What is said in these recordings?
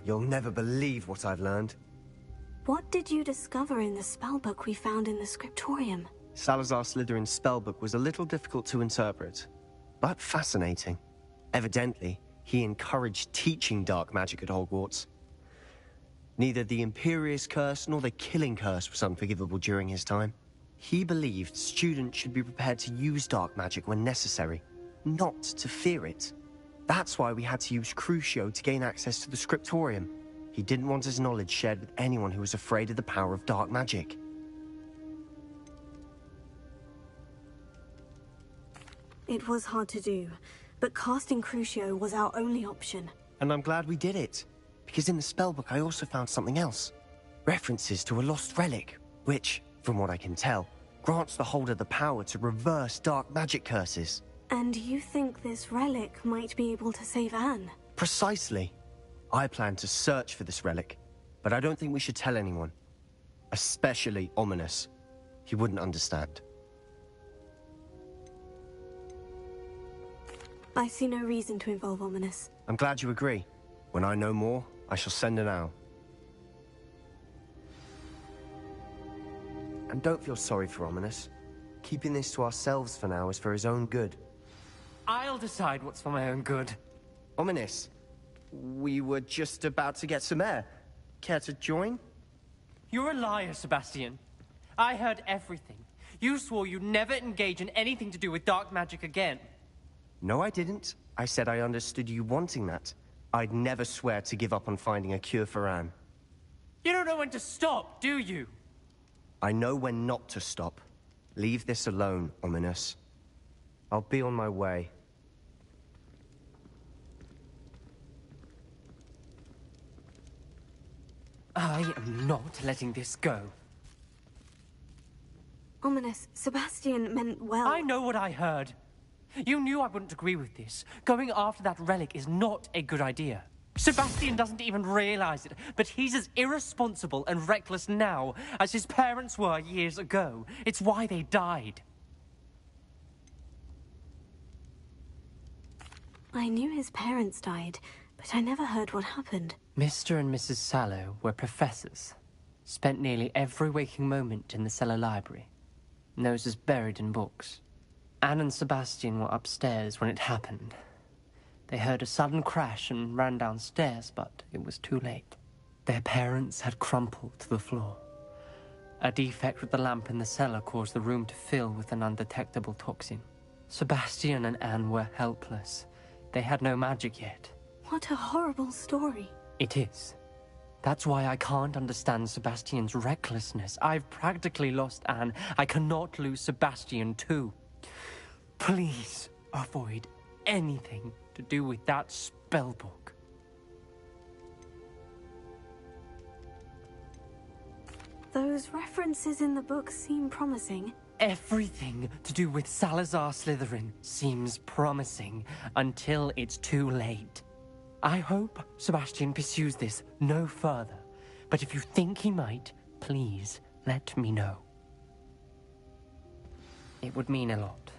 You'll never believe what I've learned. What did you discover in the spellbook we found in the scriptorium? Salazar Slytherin's spellbook was a little difficult to interpret, but fascinating. Evidently, he encouraged teaching dark magic at Hogwarts. Neither the Imperious Curse nor the Killing Curse was unforgivable during his time. He believed students should be prepared to use dark magic when necessary, not to fear it. That's why we had to use Crucio to gain access to the scriptorium. He didn't want his knowledge shared with anyone who was afraid of the power of dark magic. It was hard to do, but casting Crucio was our only option. And I'm glad we did it, because in the spellbook I also found something else. References to a lost relic, which, from what I can tell, grants the holder the power to reverse dark magic curses. And you think this relic might be able to save Anne? Precisely. I plan to search for this relic, but I don't think we should tell anyone. Especially Ominous. He wouldn't understand. I see no reason to involve Ominous. I'm glad you agree. When I know more, I shall send an owl. And don't feel sorry for Ominous. Keeping this to ourselves for now is for his own good. I'll decide what's for my own good. Ominous, we were just about to get some air. Care to join? You're a liar, Sebastian. I heard everything. You swore you'd never engage in anything to do with dark magic again. No, I didn't. I said I understood you wanting that. I'd never swear to give up on finding a cure for Anne. You don't know when to stop, do you? I know when not to stop. Leave this alone, Ominous. I'll be on my way. I am not letting this go. Ominous, Sebastian meant well. I know what I heard. You knew I wouldn't agree with this. Going after that relic is not a good idea. Sebastian doesn't even realize it, but he's as irresponsible and reckless now as his parents were years ago. It's why they died. I knew his parents died, but I never heard what happened. Mr. and Mrs. Sallow were professors. Spent nearly every waking moment in the cellar library. Noses buried in books. Anne and Sebastian were upstairs when it happened. They heard a sudden crash and ran downstairs, but it was too late. Their parents had crumpled to the floor. A defect with the lamp in the cellar caused the room to fill with an undetectable toxin. Sebastian and Anne were helpless. They had no magic yet. What a horrible story. It is. That's why I can't understand Sebastian's recklessness. I've practically lost Anne. I cannot lose Sebastian too. Please avoid anything to do with that spellbook. Those references in the book seem promising. Everything to do with Salazar Slytherin seems promising until it's too late. I hope Sebastian pursues this no further, but if you think he might, please let me know. It would mean a lot.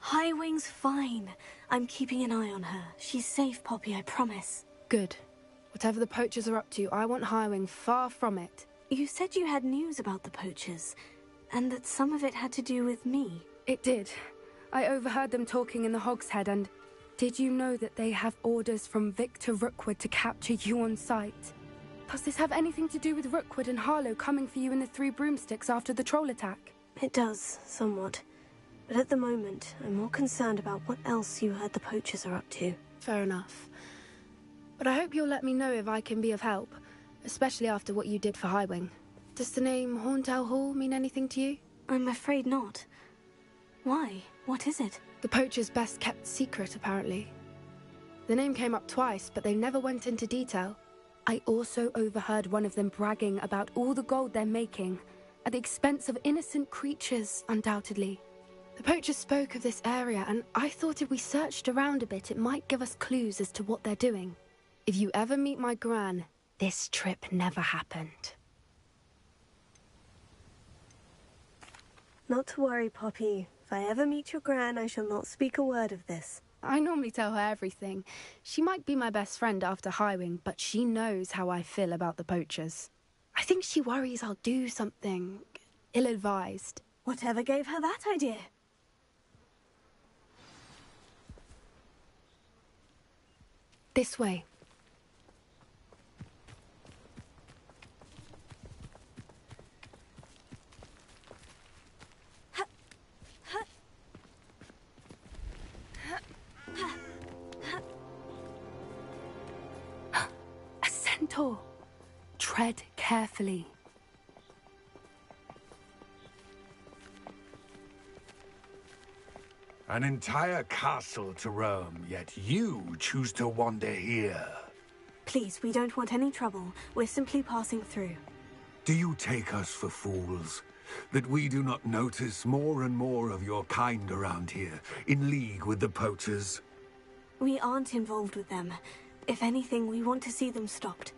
Highwing's fine. I'm keeping an eye on her. She's safe, Poppy, I promise. Good. Whatever the poachers are up to, I want Highwing far from it. You said you had news about the poachers, and that some of it had to do with me. It did. I overheard them talking in the Hogshead, and did you know that they have orders from Victor Rookwood to capture you on sight? Does this have anything to do with Rookwood and Harlow coming for you in the Three Broomsticks after the troll attack? It does, somewhat. But at the moment, I'm more concerned about what else you heard the poachers are up to. Fair enough. But I hope you'll let me know if I can be of help, especially after what you did for Highwing. Does the name Horndale Hall mean anything to you? I'm afraid not. Why? What is it? The poachers' best kept secret, apparently. The name came up twice, but they never went into detail. I also overheard one of them bragging about all the gold they're making, at the expense of innocent creatures, undoubtedly. The poachers spoke of this area, and I thought if we searched around a bit, it might give us clues as to what they're doing. If you ever meet my Gran, this trip never happened. Not to worry, Poppy. If I ever meet your Gran, I shall not speak a word of this. I normally tell her everything. She might be my best friend after Highwing, but she knows how I feel about the poachers. I think she worries I'll do something ill-advised. Whatever gave her that idea? This way. A centaur. Tread carefully. An entire castle to roam, yet you choose to wander here. Please, we don't want any trouble. We're simply passing through. Do you take us for fools? That we do not notice more and more of your kind around here, in league with the poachers? We aren't involved with them. If anything, we want to see them stopped.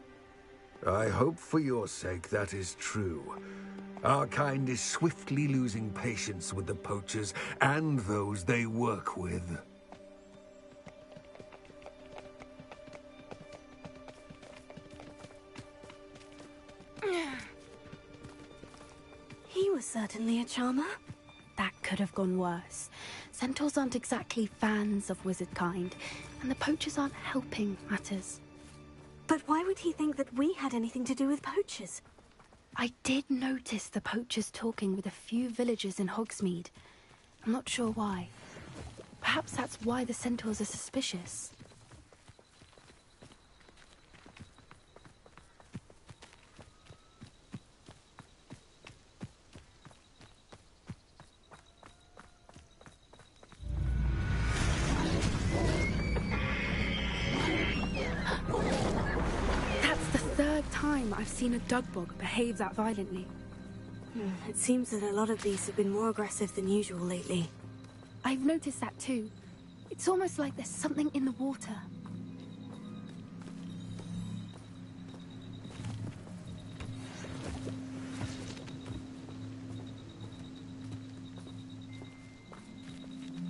I hope for your sake that is true. Our kind is swiftly losing patience with the poachers and those they work with. He was certainly a charmer. That could have gone worse. Centaurs aren't exactly fans of wizard kind, and the poachers aren't helping matters. But why would he think that we had anything to do with poachers? I did notice the poachers talking with a few villagers in Hogsmeade. I'm not sure why. Perhaps that's why the centaurs are suspicious. Time I've seen a dugbog behave that violently. It seems that a lot of these have been more aggressive than usual lately. I've noticed that too. It's almost like there's something in the water.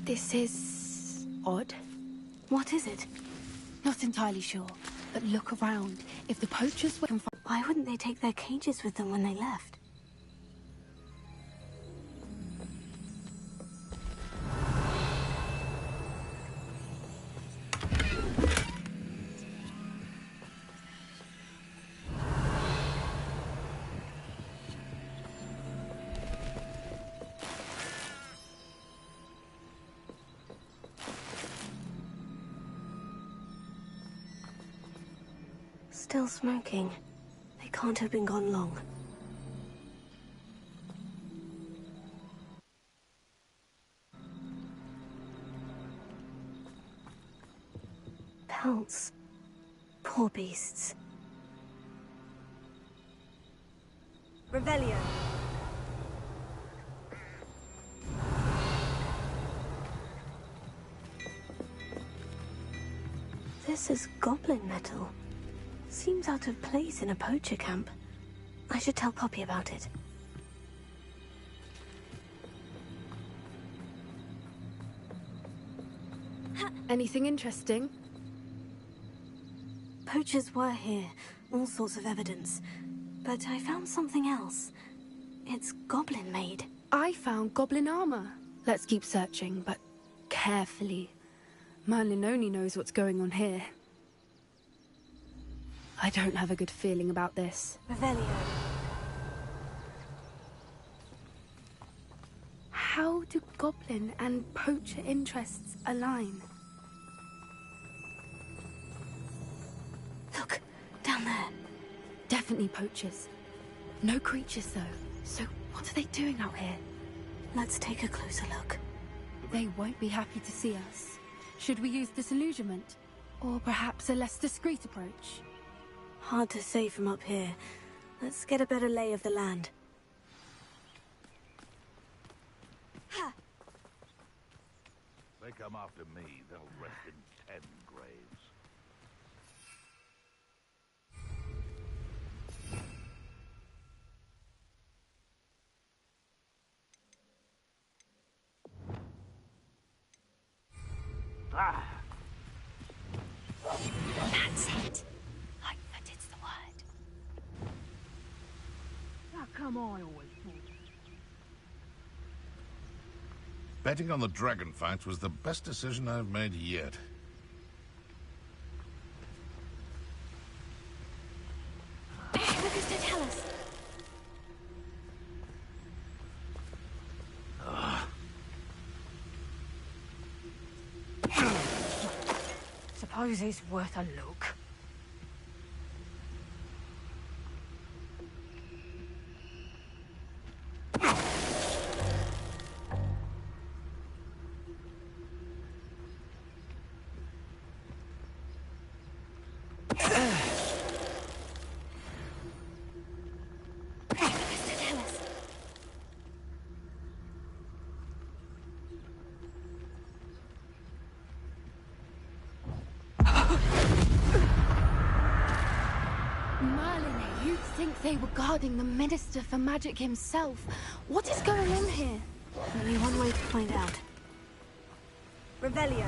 This is odd. What is it? Not entirely sure. But look around. If the poachers were confined... Why wouldn't they take their cages with them when they left? Still smoking. They can't have been gone long. Pelts. Poor beasts. Revelio. This is goblin metal. Seems out of place in a poacher camp. I should tell Poppy about it. Anything interesting? Poachers were here, all sorts of evidence. But I found something else. It's goblin-made. I found goblin armor. Let's keep searching, but carefully. Merlin only knows what's going on here. I don't have a good feeling about this. Revelio. How do goblin and poacher interests align? Look, down there. Definitely poachers. No creatures, though. So what are they doing out here? Let's take a closer look. They won't be happy to see us. Should we use disillusionment? Or perhaps a less discreet approach? Hard to say from up here. Let's get a better lay of the land. They come after me, they'll rest in 10 graves. That's it. Like that it's the word. How come I always fall? Betting on the dragon fights was the best decision I've made yet. What does it tell us? Suppose he's worth a look. Merlin, you'd think they were guarding the Minister for Magic himself. What is going on here? Only one way to find out. Revelio.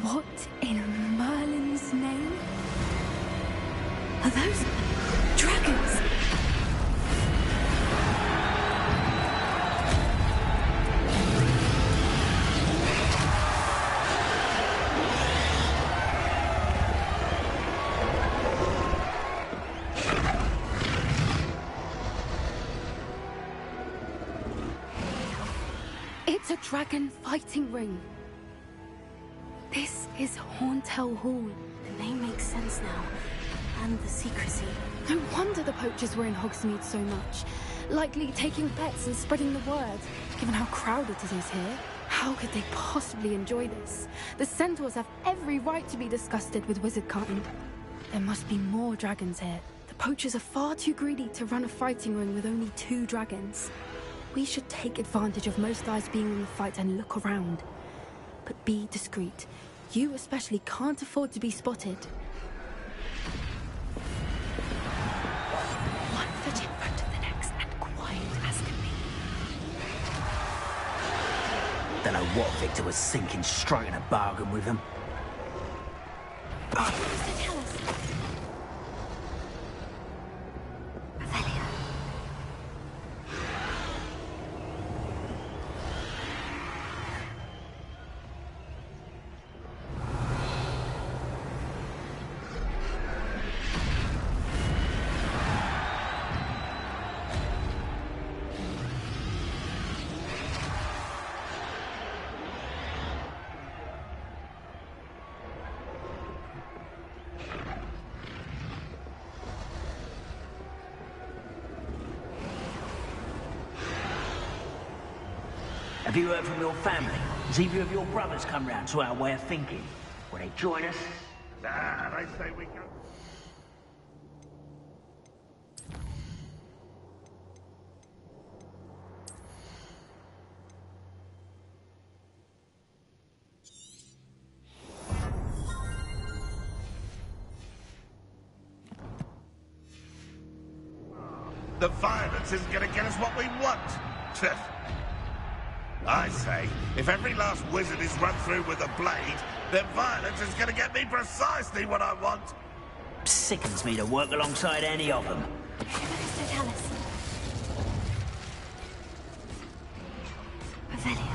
What in Merlin's name? Are those dragons? It's a dragon fighting ring. This is Hauntel Hall. The name makes sense now. And the secrecy. No wonder the poachers were in Hogsmeade so much. Likely taking bets and spreading the word, given how crowded it is here. How could they possibly enjoy this? The centaurs have every right to be disgusted with wizardkind. There must be more dragons here. The poachers are far too greedy to run a fighting ring with only 2 dragons. We should take advantage of most eyes being on the fight and look around. But be discreet. You especially can't afford to be spotted. One foot in front of the next and quiet as can be. Don't know what Victor was thinking, striking a bargain with him. What does it tell us? Revelio. Have you heard from your family? Has either of your brothers come round to our way of thinking? Will they join us? Ah, they say we go. The violence isn't going to get us what we want. I say, if every last wizard is run through with a blade, then violence is going to get me precisely what I want. Sickens me to work alongside any of them. Mr. Tallis. Revelia.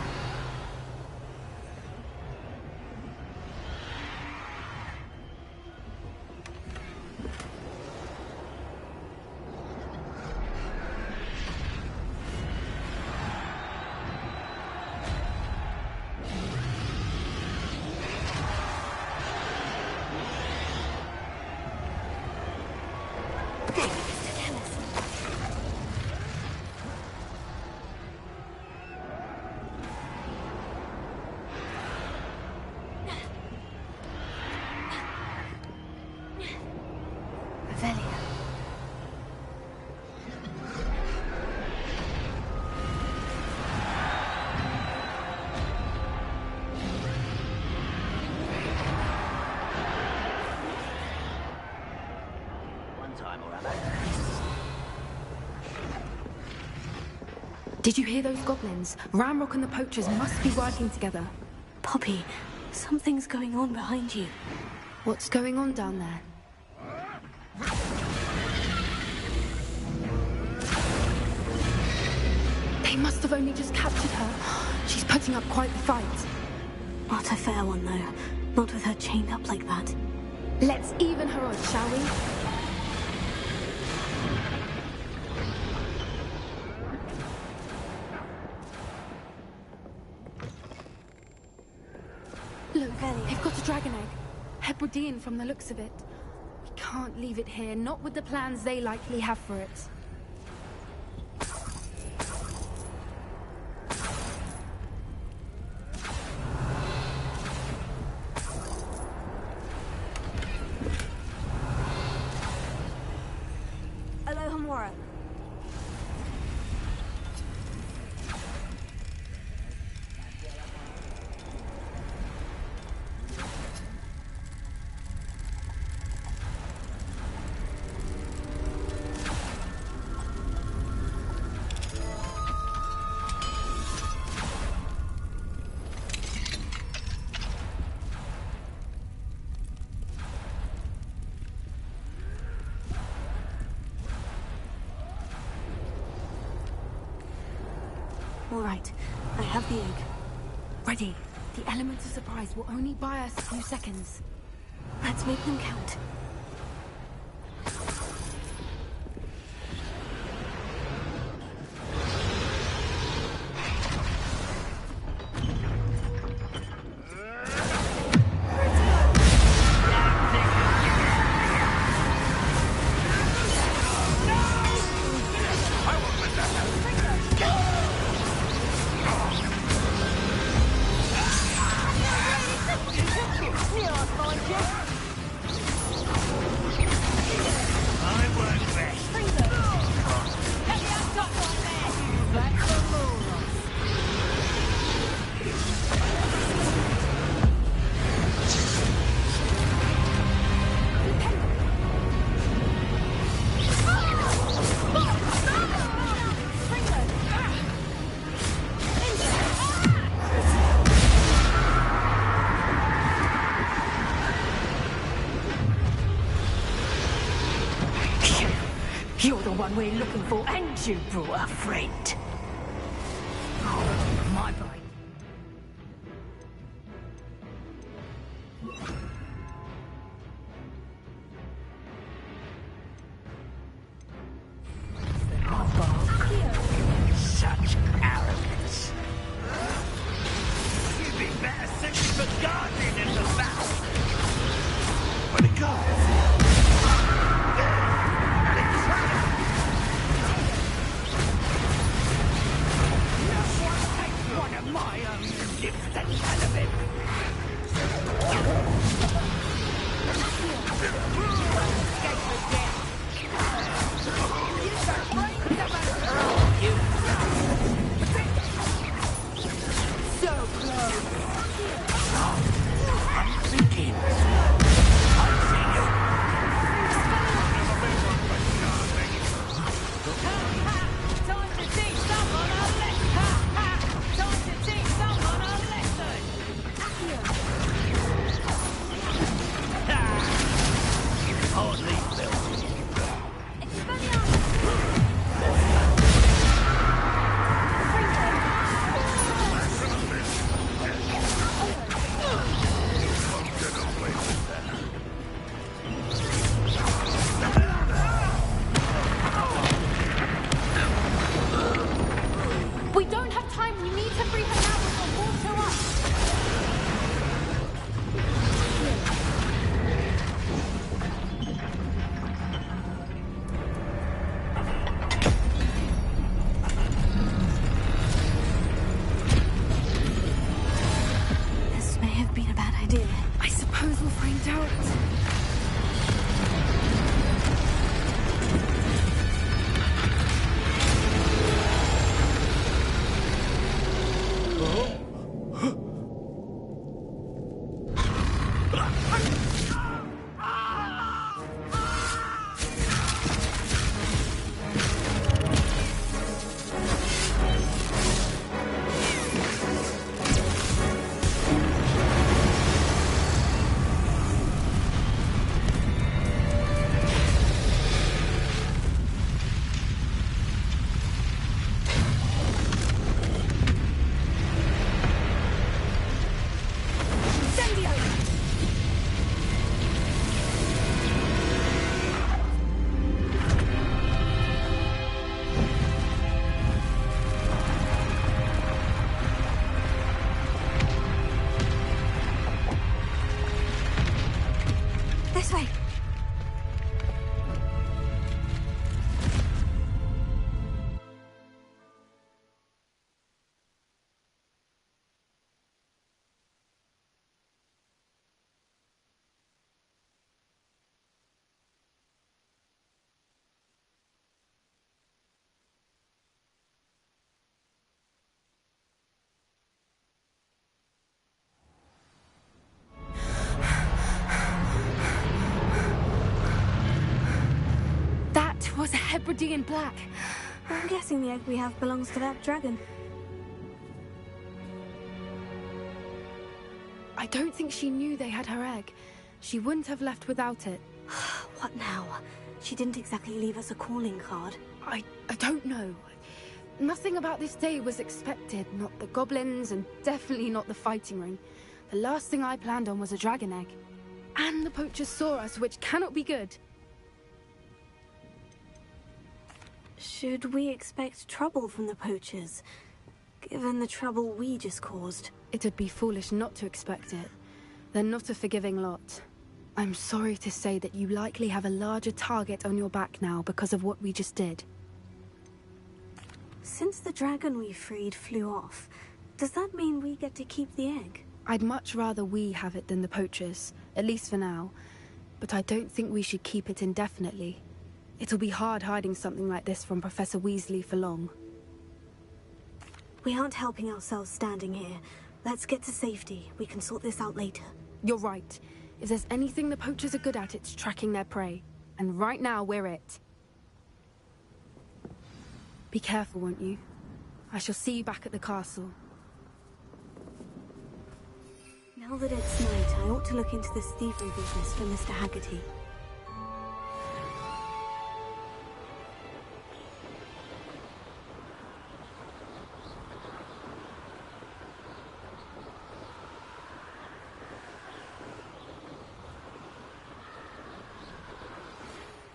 Did you hear those goblins? Ramrock and the poachers must be working together. Poppy, something's going on behind you. What's going on down there? They must have only just captured her. She's putting up quite the fight. Not a fair one, though. Not with her chained up like that. Let's even her odds, shall we? Look, they've got a dragon egg. Hebridean from the looks of it. We can't leave it here, not with the plans they likely have for it. Hello, Hamora. All right, I have the egg. Ready. The element of surprise will only buy us a few seconds. Let's make them count. You're the one we're looking for, and you brought a friend. Oh, my brain. Such arrogance. You'd be better suited for gardening than the battle. Where'd it go? One of was a Hebridean black. I'm guessing the egg we have belongs to that dragon. I don't think she knew they had her egg. She wouldn't have left without it. What now? She didn't exactly leave us a calling card. I don't know. Nothing about this day was expected. Not the goblins, and definitely not the fighting ring. The last thing I planned on was a dragon egg. And the poachers saw us, which cannot be good. Should we expect trouble from the poachers, given the trouble we just caused? It'd be foolish not to expect it. They're not a forgiving lot. I'm sorry to say that you likely have a larger target on your back now because of what we just did. Since the dragon we freed flew off, does that mean we get to keep the egg? I'd much rather we have it than the poachers, at least for now. But I don't think we should keep it indefinitely. It'll be hard hiding something like this from Professor Weasley for long. We aren't helping ourselves standing here. Let's get to safety. We can sort this out later. You're right. If there's anything the poachers are good at, it's tracking their prey. And right now, we're it. Be careful, won't you? I shall see you back at the castle. Now that it's night, I ought to look into this thievery business for Mr. Haggerty.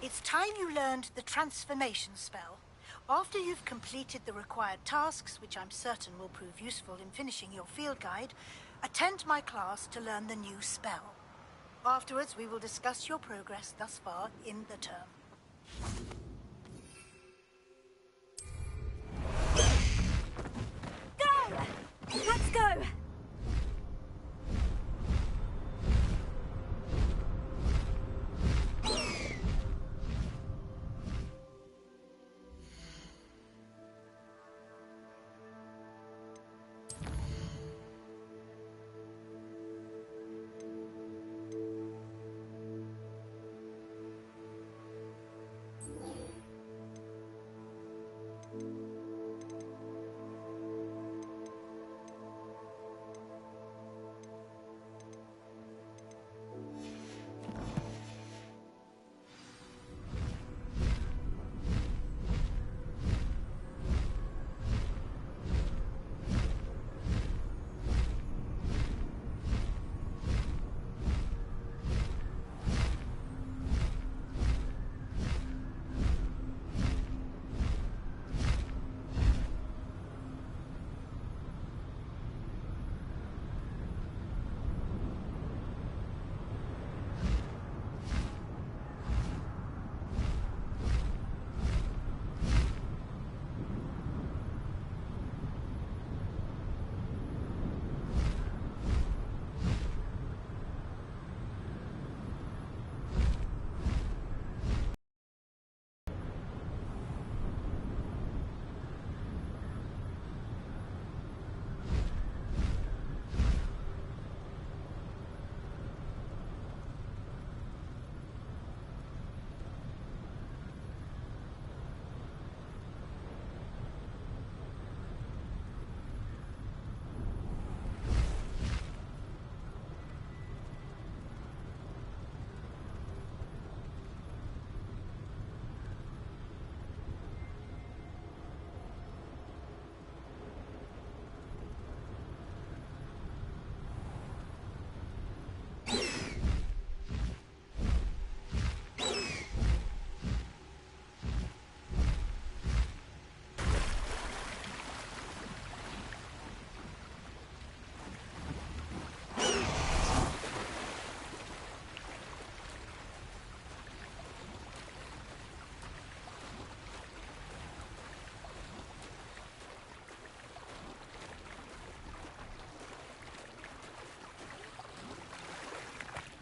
It's time you learned the transformation spell. After you've completed the required tasks, which I'm certain will prove useful in finishing your field guide, attend my class to learn the new spell. Afterwards, we will discuss your progress thus far in the term. Go! Let's go!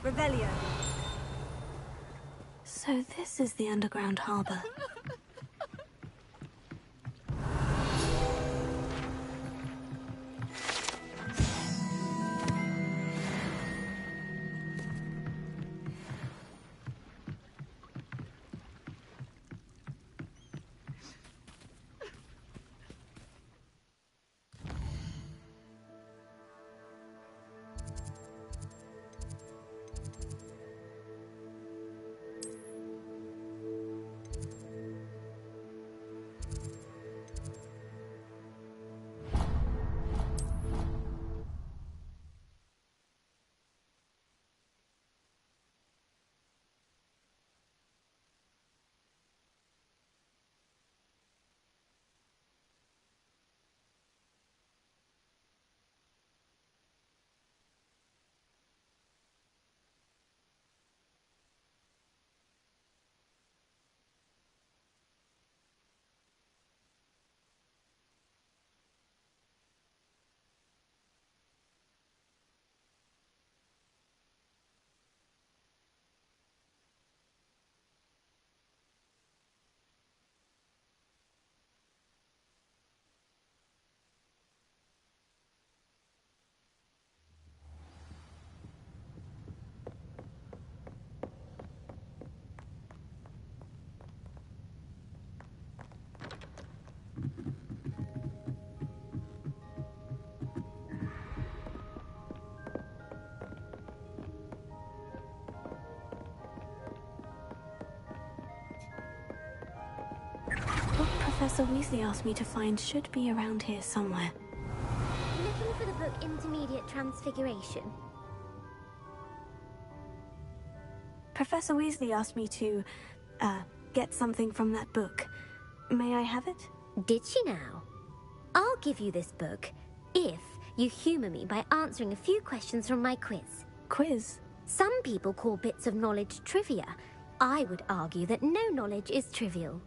Revelio. So this is the underground harbor. Professor Weasley asked me to find should be around here somewhere. Looking for the book Intermediate Transfiguration. Professor Weasley asked me to, get something from that book. May I have it? Did she now? I'll give you this book if you humour me by answering a few questions from my quiz. Quiz? Some people call bits of knowledge trivia. I would argue that no knowledge is trivial.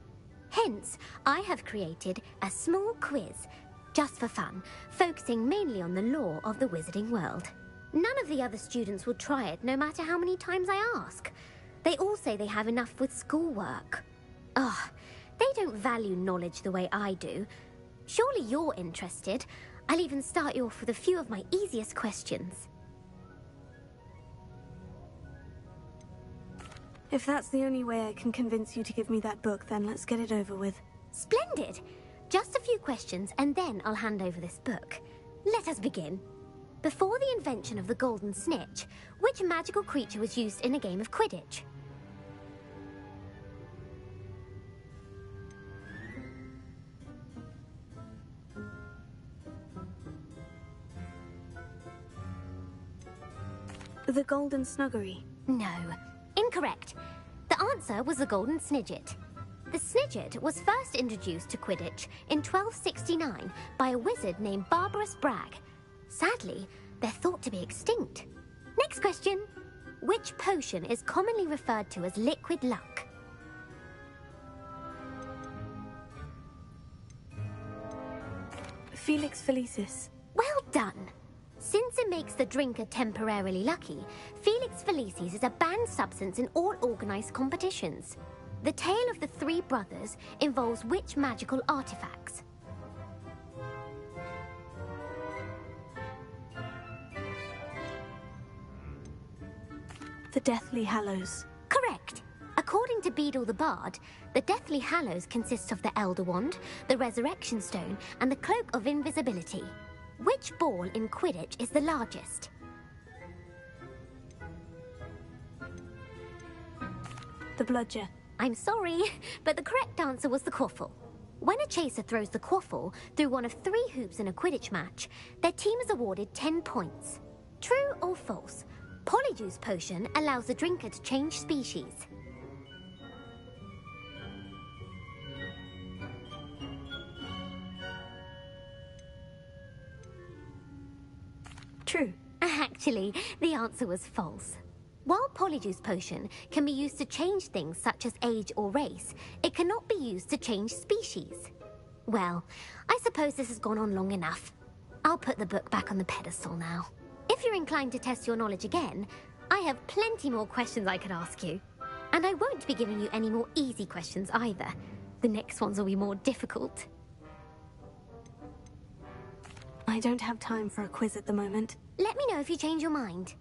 Hence, I have created a small quiz, just for fun, focusing mainly on the lore of the wizarding world. None of the other students will try it, no matter how many times I ask. They all say they have enough with schoolwork. Ugh, they don't value knowledge the way I do. Surely you're interested. I'll even start you off with a few of my easiest questions. If that's the only way I can convince you to give me that book, then let's get it over with. Splendid! Just a few questions, and then I'll hand over this book. Let us begin. Before the invention of the golden snitch, which magical creature was used in a game of Quidditch? The Golden Snuggery. No. Incorrect. The answer was the Golden Snidget. The Snidget was first introduced to Quidditch in 1269 by a wizard named Barbarous Bragg. Sadly, they're thought to be extinct. Next question. Which potion is commonly referred to as liquid luck? Felix Felicis. Well done. Since it makes the drinker temporarily lucky, Felix Felicis is a banned substance in all organized competitions. The tale of the three brothers involves which magical artifacts? The Deathly Hallows. Correct. According to Beedle the Bard, the Deathly Hallows consists of the Elder Wand, the Resurrection Stone, and the Cloak of Invisibility. Which ball in Quidditch is the largest? The Bludger. I'm sorry, but the correct answer was the Quaffle. When a chaser throws the Quaffle through one of 3 hoops in a Quidditch match, their team is awarded 10 points. True or false? Polyjuice Potion allows the drinker to change species. True. Actually, the answer was false. While Polyjuice Potion can be used to change things such as age or race, it cannot be used to change species. Well, I suppose this has gone on long enough. I'll put the book back on the pedestal now. If you're inclined to test your knowledge again, I have plenty more questions I could ask you. And I won't be giving you any more easy questions either. The next ones will be more difficult. I don't have time for a quiz at the moment. Let me know if you change your mind.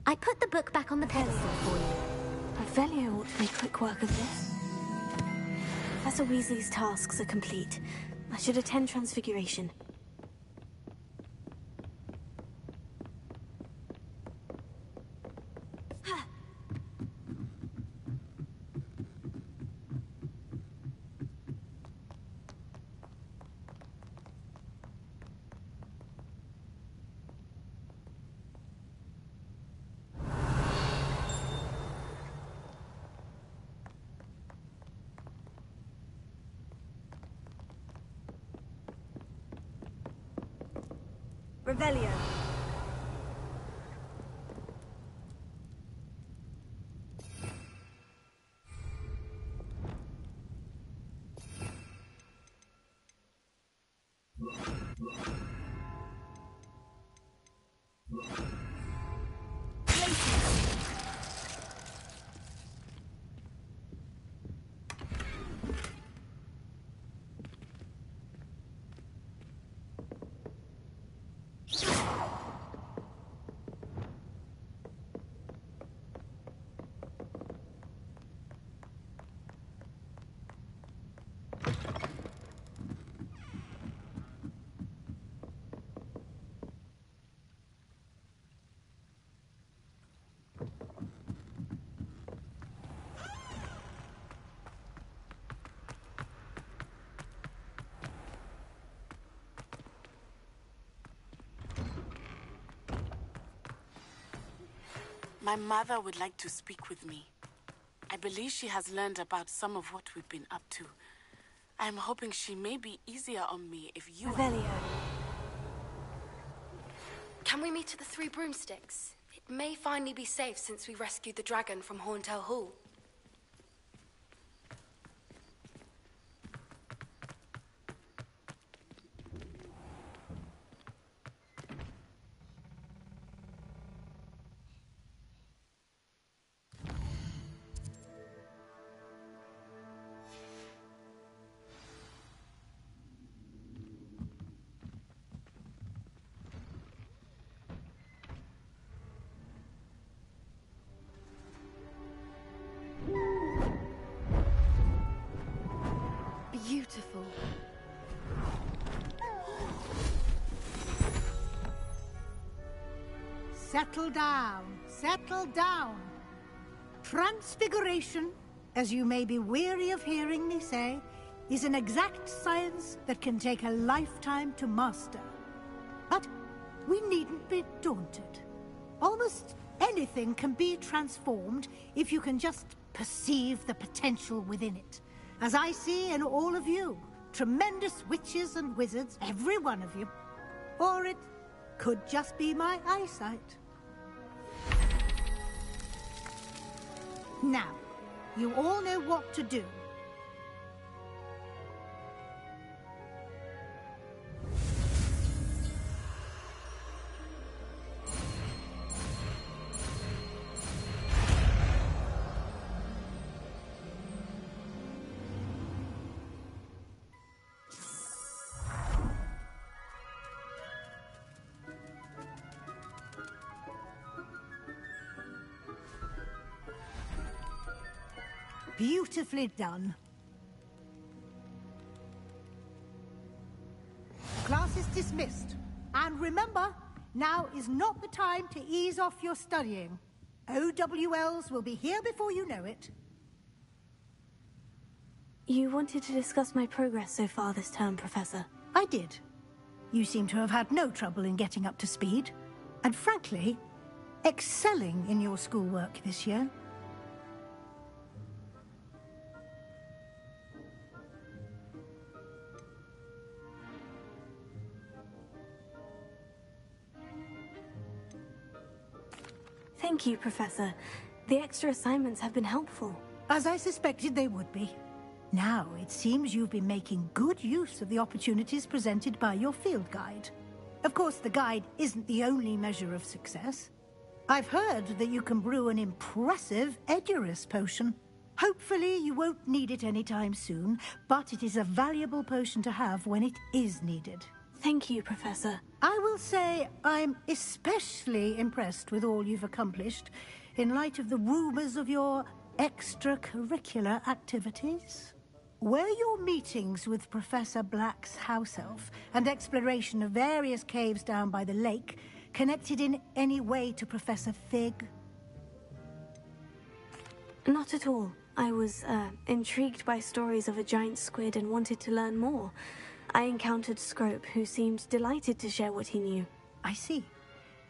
I put the book back on the pedestal for you. Revelio ought to make quick work of this. Professor Weasley's tasks are complete. I should attend Transfiguration. Revelio. My mother would like to speak with me. I believe she has learned about some of what we've been up to. I'm hoping she may be easier on me if you... Revelio. Can we meet at the Three Broomsticks? It may finally be safe since we rescued the dragon from Horntail Hall. Beautiful. Settle down, settle down. Transfiguration, as you may be weary of hearing me say, is an exact science that can take a lifetime to master. But we needn't be daunted. Almost anything can be transformed if you can just perceive the potential within it. As I see in all of you, tremendous witches and wizards, every one of you. Or it could just be my eyesight. Now, you all know what to do. Beautifully done. Class is dismissed. And remember, now is not the time to ease off your studying. OWLs will be here before you know it. You wanted to discuss my progress so far this term, Professor. I did. You seem to have had no trouble in getting up to speed. And frankly, excelling in your schoolwork this year. Thank you, Professor. The extra assignments have been helpful. As I suspected they would be. Now, it seems you've been making good use of the opportunities presented by your field guide. Of course, the guide isn't the only measure of success. I've heard that you can brew an impressive Edurus potion. Hopefully, you won't need it anytime soon, but it is a valuable potion to have when it is needed. Thank you, Professor. I will say I'm especially impressed with all you've accomplished in light of the rumors of your extracurricular activities. Were your meetings with Professor Black's house elf and exploration of various caves down by the lake connected in any way to Professor Fig? Not at all. I was intrigued by stories of a giant squid and wanted to learn more. I encountered Scrope, who seemed delighted to share what he knew. I see.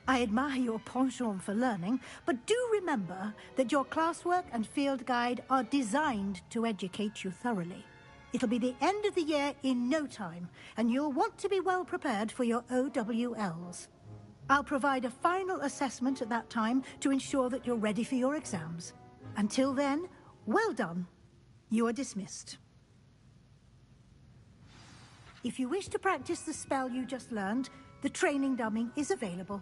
I admire your penchant for learning, but do remember that your classwork and field guide are designed to educate you thoroughly. It'll be the end of the year in no time, and you'll want to be well prepared for your OWLs. I'll provide a final assessment at that time to ensure that you're ready for your exams. Until then, well done. You are dismissed. If you wish to practice the spell you just learned, the training dummy is available.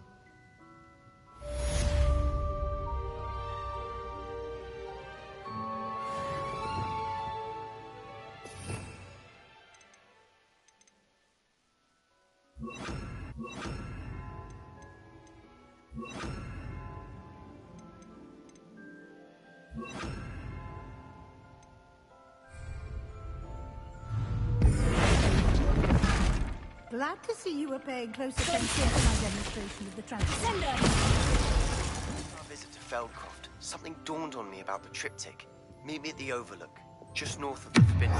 Glad to see you were paying close attention to my demonstration of the transcender. Our visit to Feldcroft, something dawned on me about the triptych. Meet me at the Overlook, just north of the Forbidden.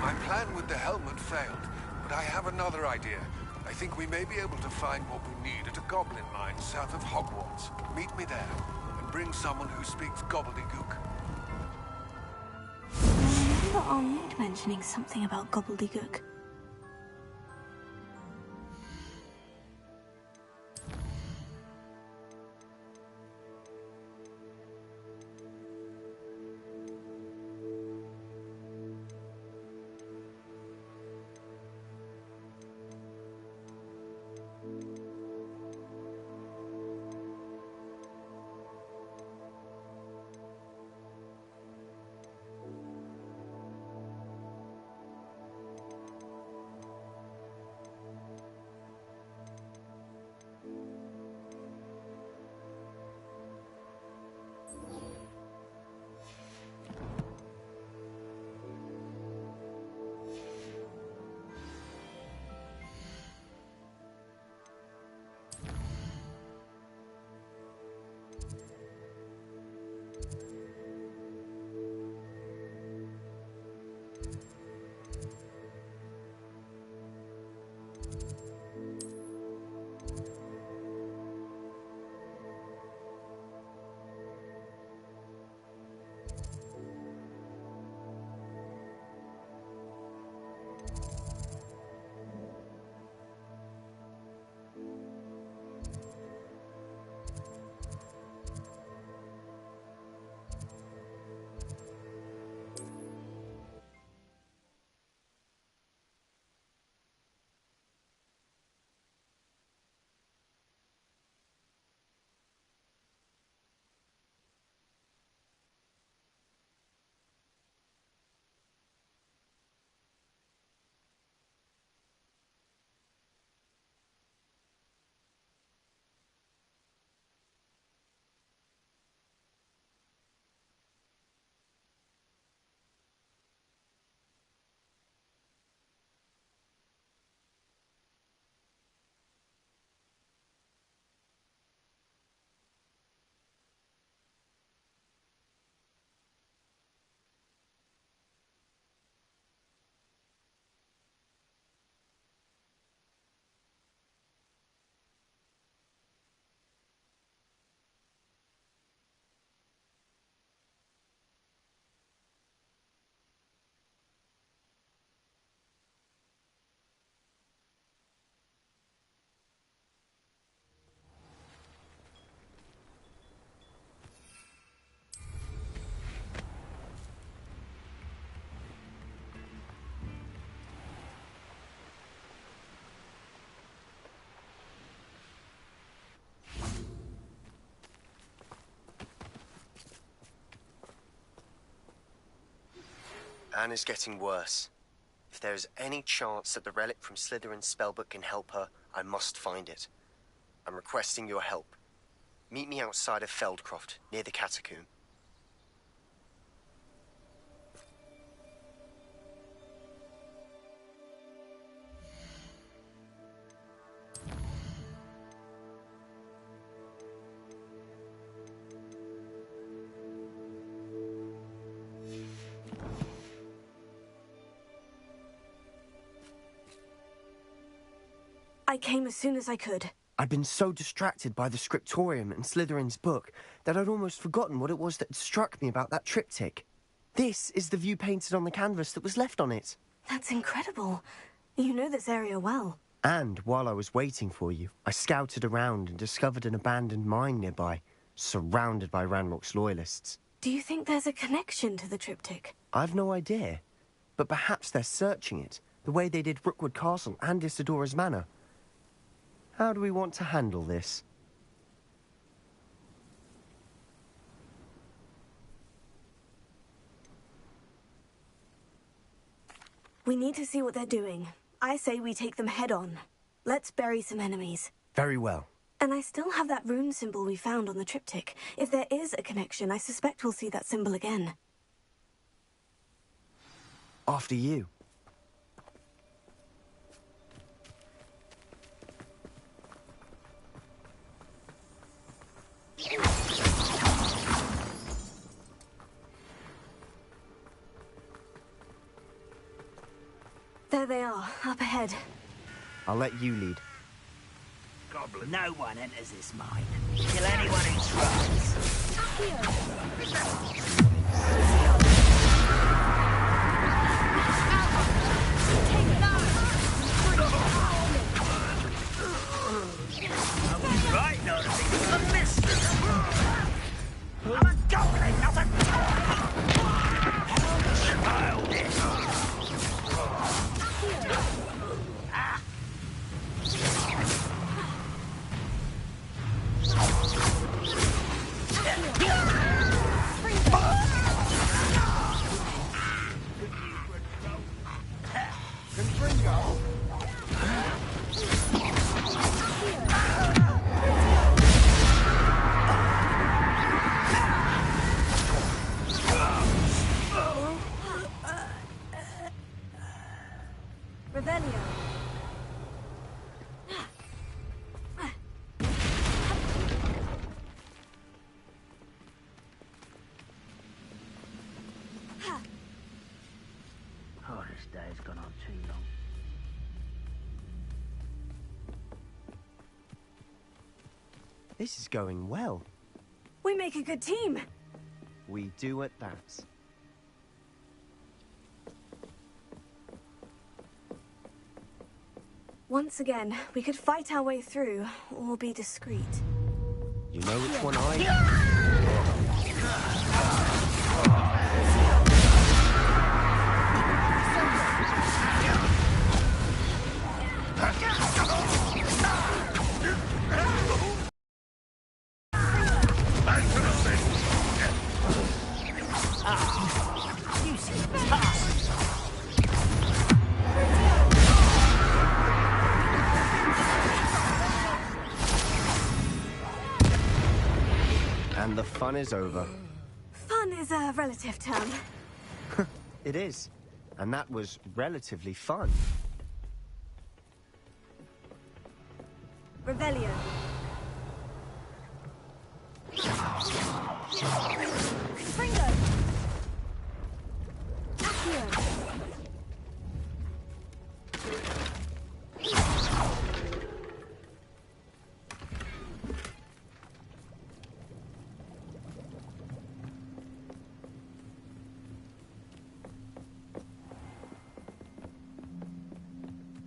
My plan with the helmet failed, but I have another idea. I think we may be able to find what we need at a goblin mine south of Hogwarts. Meet me there, and bring someone who speaks gobbledygook. I remember our maid mentioning something about gobbledygook. Anne is getting worse. If there is any chance that the relic from Slytherin's spellbook can help her, I must find it. I'm requesting your help. Meet me outside of Feldcroft, near the catacomb. I came as soon as I could. I'd been so distracted by the scriptorium and Slytherin's book that I'd almost forgotten what it was that struck me about that triptych. This is the view painted on the canvas that was left on it. That's incredible. You know this area well. And while I was waiting for you, I scouted around and discovered an abandoned mine nearby, surrounded by Ranrock's loyalists. Do you think there's a connection to the triptych? I've no idea, but perhaps they're searching it, the way they did Rookwood Castle and Isidora's Manor. How do we want to handle this? We need to see what they're doing. I say we take them head on. Let's bury some enemies. Very well. And I still have that rune symbol we found on the triptych. If there is a connection, I suspect we'll see that symbol again. After you. There they are, up ahead. I'll let you lead. Goblin. No one enters this mine. Kill anyone who tries. Right, not a mister. I'm a goblin, not a childish. Oh, this day has gone on too long. This is going well. We make a good team. We do at that. Once again, we could fight our way through, or be discreet. You know which one I... And the fun is over. Fun is a relative term. It is. And that was relatively fun. Revelio. Fringo. Accio.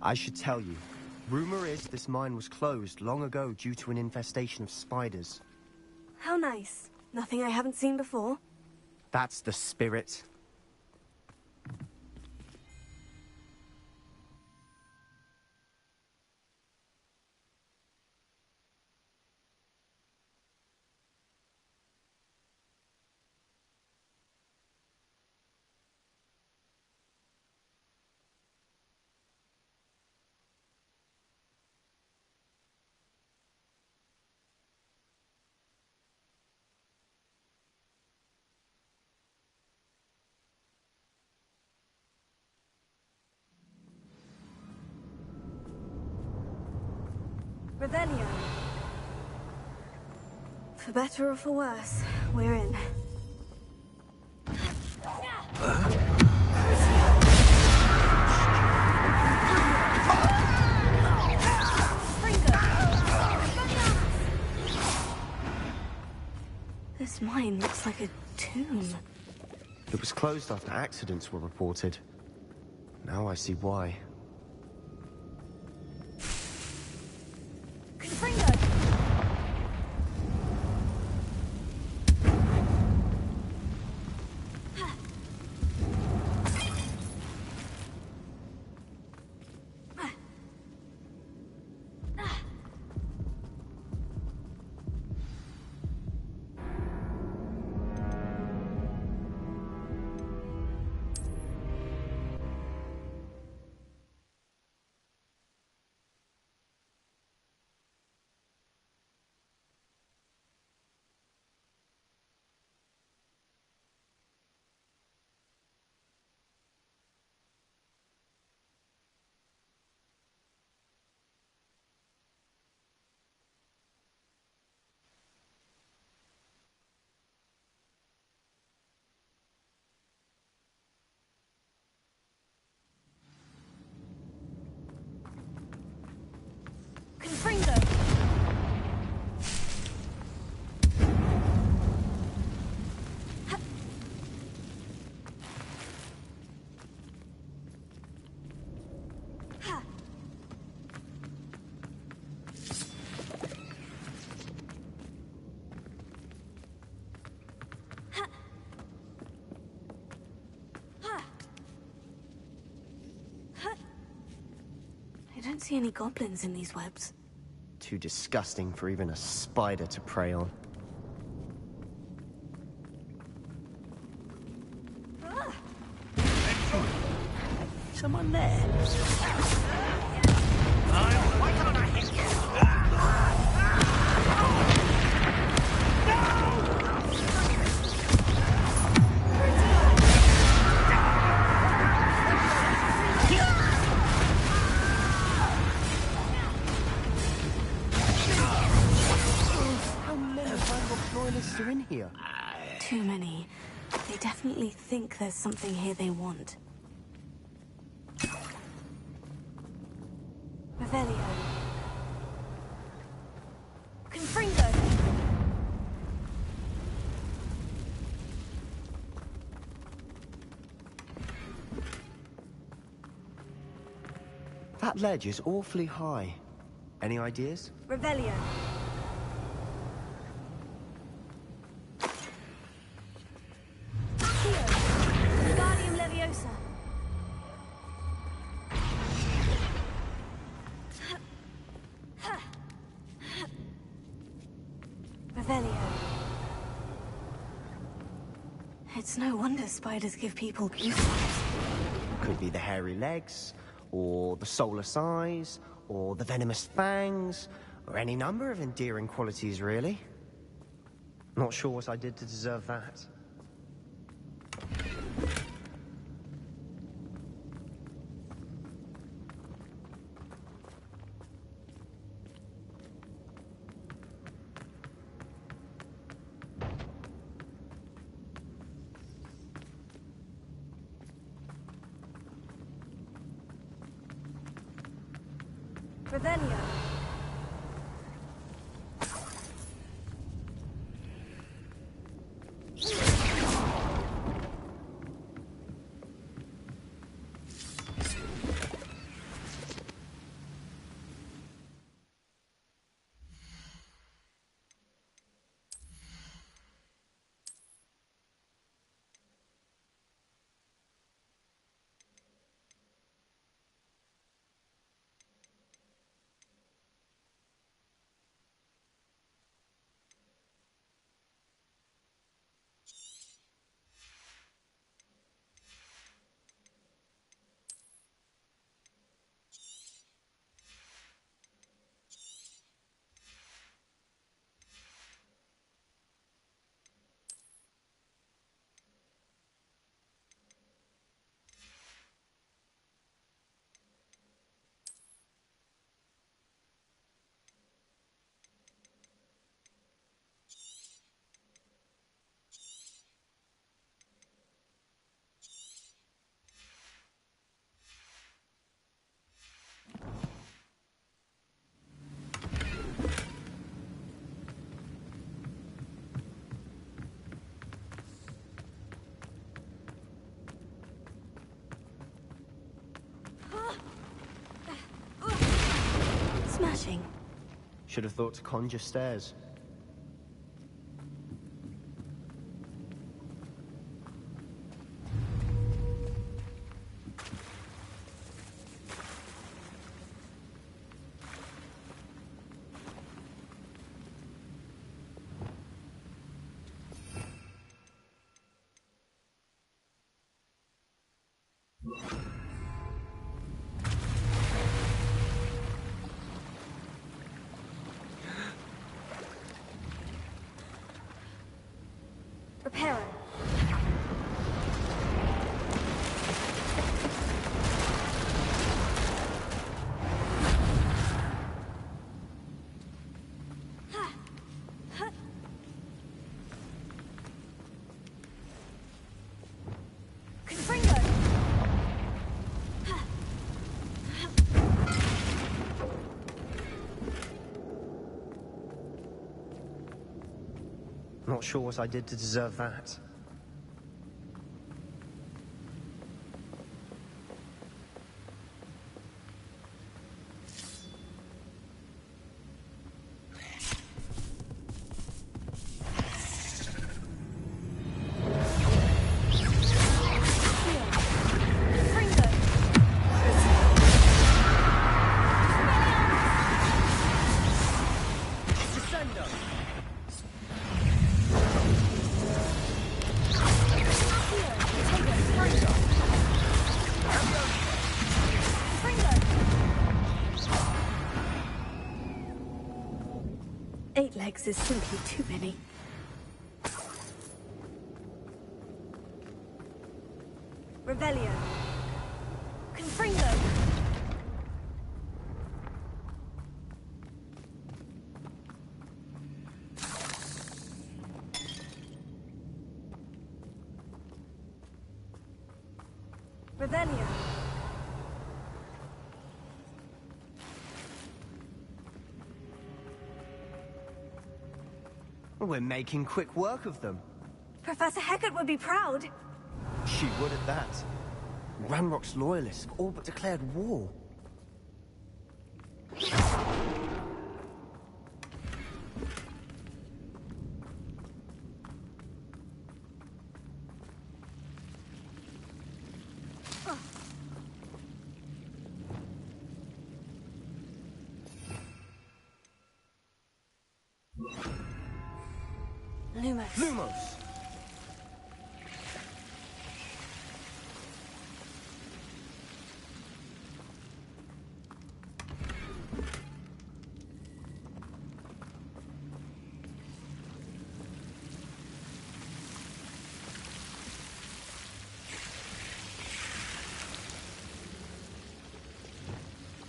I should tell you. Rumor is this mine was closed long ago due to an infestation of spiders. How nice. Nothing I haven't seen before. That's the spirit. Revelio. For better or for worse, we're in. This mine looks like a tomb. It was closed after accidents were reported. Now I see why. don't see any goblins in these webs. Too disgusting for even a spider to prey on. Someone there? Why can't I hit you? How many Hogwarts loyalists are in here? Too many. They definitely think there's something here they want. Revelio. Confringo! That ledge is awfully high. Any ideas? Revelio. Wingardium Leviosa. Revelio. It's no wonder spiders give people goosebumps. Could be the hairy legs, or the soulless eyes, or the venomous fangs, or any number of endearing qualities, really. Not sure what I did to deserve that. Revelio. Smashing. Should have thought to conjure stairs. Reparo. Confringo. Not sure what I did to deserve that. legs is simply too many. Revelio. Confringo. Revelio. We're making quick work of them. Professor Hecat would be proud. She would at that. Ranrock's loyalists have all but declared war. Lumos. Lumos!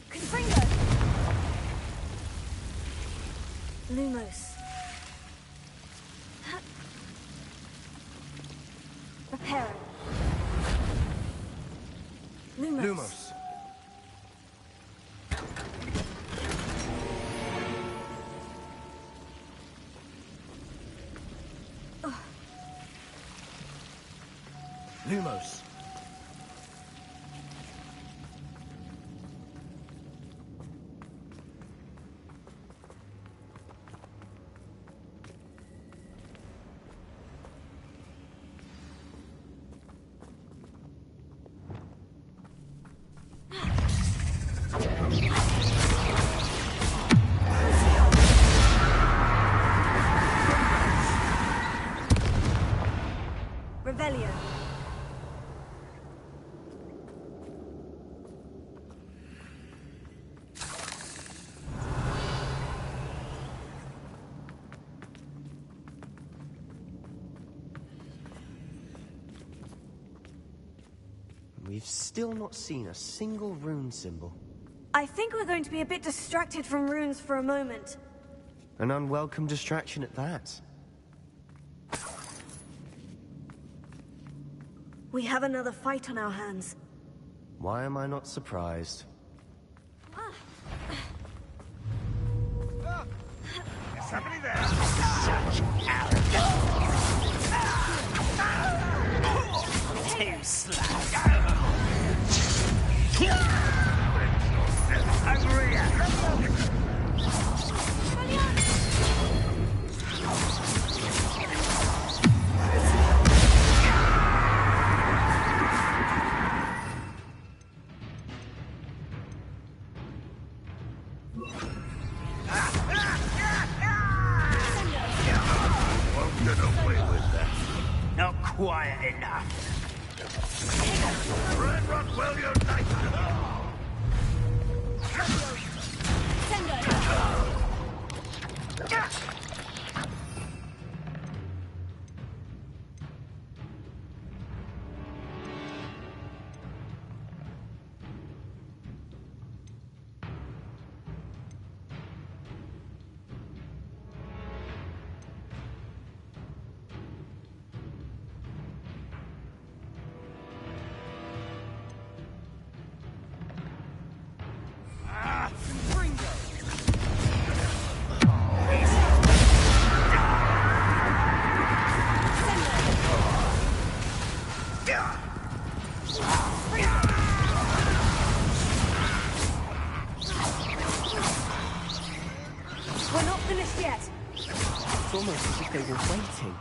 Confringo. Lumos. Reparo. Lumos. Lumos. Lumos. Revelio. We've still not seen a single rune symbol. I think we're going to be a bit distracted from runes for a moment. An unwelcome distraction at that. We have another fight on our hands. Why am I not surprised? Is somebody there? Too slow. Over here. Won't get away with that. Not quiet enough. Ranrock will unite. We're not finished yet. It's almost as if they were waiting.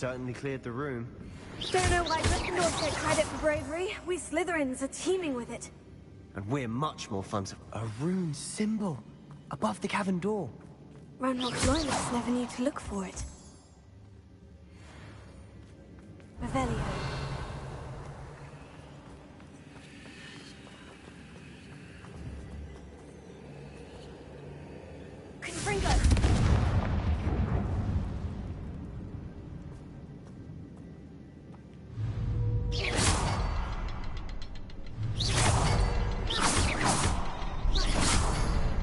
certainly cleared the room. Don't know why Gryffindors get credit for bravery. We Slytherins are teeming with it. And we're much more fun to... A rune symbol above the cavern door. Ranrock's loyalists never knew to look for it. Revelio. Confringo!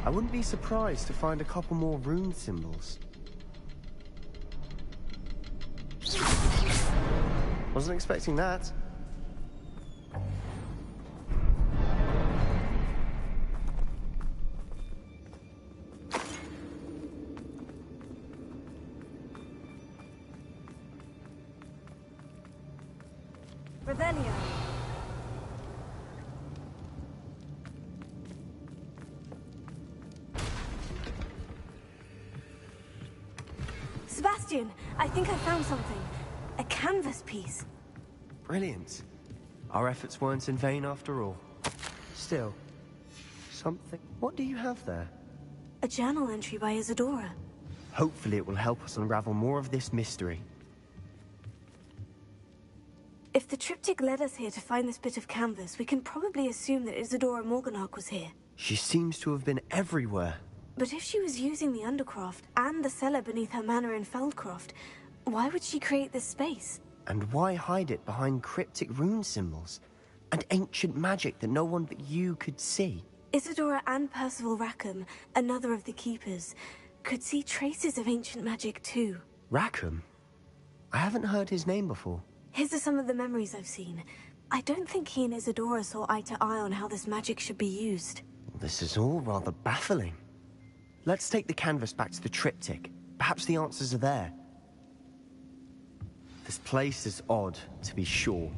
I wouldn't be surprised to find a couple more rune symbols. Wasn't expecting that. Revelio. Sebastian, I think I found something. A canvas piece. Brilliant. Our efforts weren't in vain after all. Still, something... What do you have there? A journal entry by Isadora. Hopefully it will help us unravel more of this mystery. If the triptych led us here to find this bit of canvas, we can probably assume that Isadora Morganach was here. She seems to have been everywhere. But if she was using the Undercroft and the cellar beneath her manor in Feldcroft, why would she create this space? And why hide it behind cryptic rune symbols and ancient magic that no one but you could see? Isadora and Percival Rackham, another of the Keepers, could see traces of ancient magic too. Rackham? I haven't heard his name before. His are some of the memories I've seen. I don't think he and Isadora saw eye to eye on how this magic should be used. This is all rather baffling. Let's take the canvas back to the triptych. Perhaps the answers are there. This place is odd, to be sure,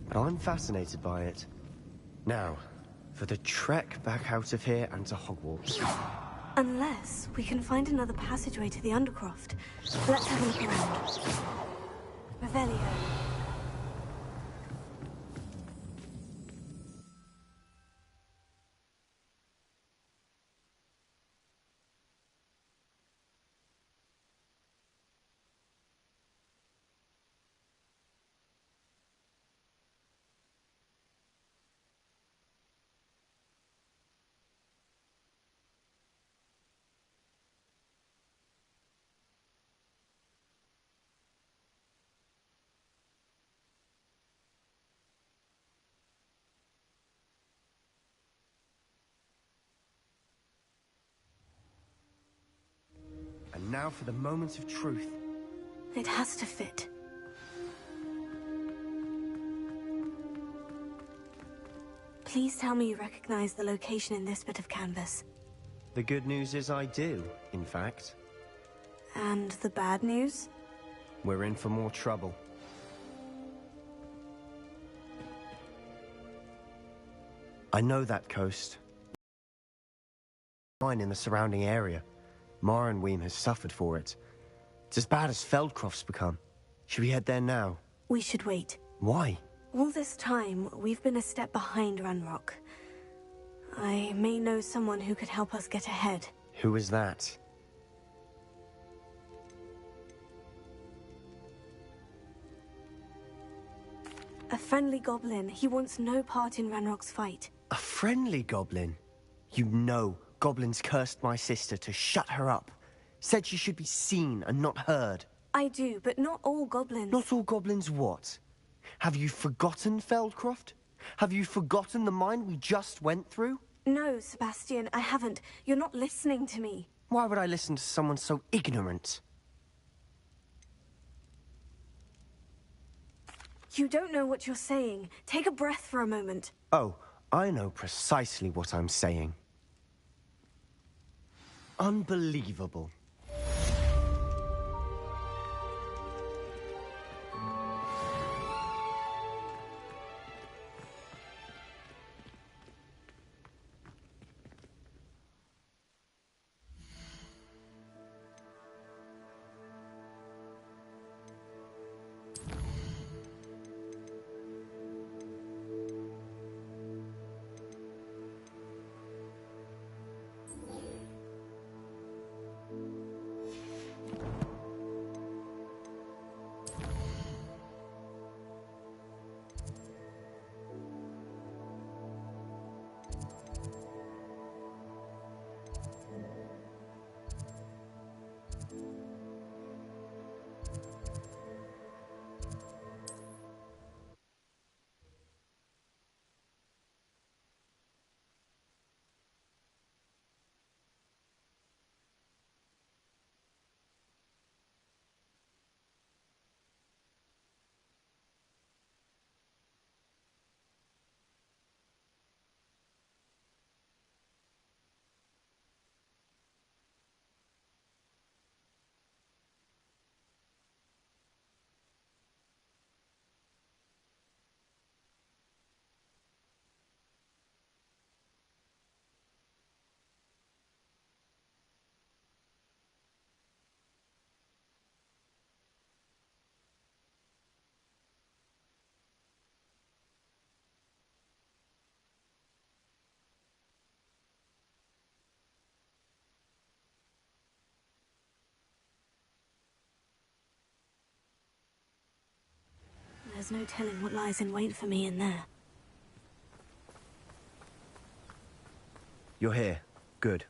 but I'm fascinated by it. Now, for the trek back out of here and to Hogwarts. Unless we can find another passageway to the Undercroft. Let's have a look around. Revelio. And now for the moment of truth. It has to fit. Please tell me you recognize the location in this bit of canvas. The good news is I do, in fact. And the bad news? We're in for more trouble. I know that coast. Mine in the surrounding area. Marrenweem has suffered for it. It's as bad as Feldcroft's become. Should we head there now? We should wait. Why? All this time, we've been a step behind Ranrock. I may know someone who could help us get ahead. Who is that? A friendly goblin. He wants no part in Ranrock's fight. A friendly goblin? You know goblins cursed my sister to shut her up. Said she should be seen and not heard. I do, but not all goblins. Not all goblins what? Have you forgotten Feldcroft? Have you forgotten the mine we just went through? No, Sebastian, I haven't. You're not listening to me. Why would I listen to someone so ignorant? You don't know what you're saying. Take a breath for a moment. Oh, I know precisely what I'm saying. Unbelievable. there's no telling what lies in wait for me in there. You're here. Good.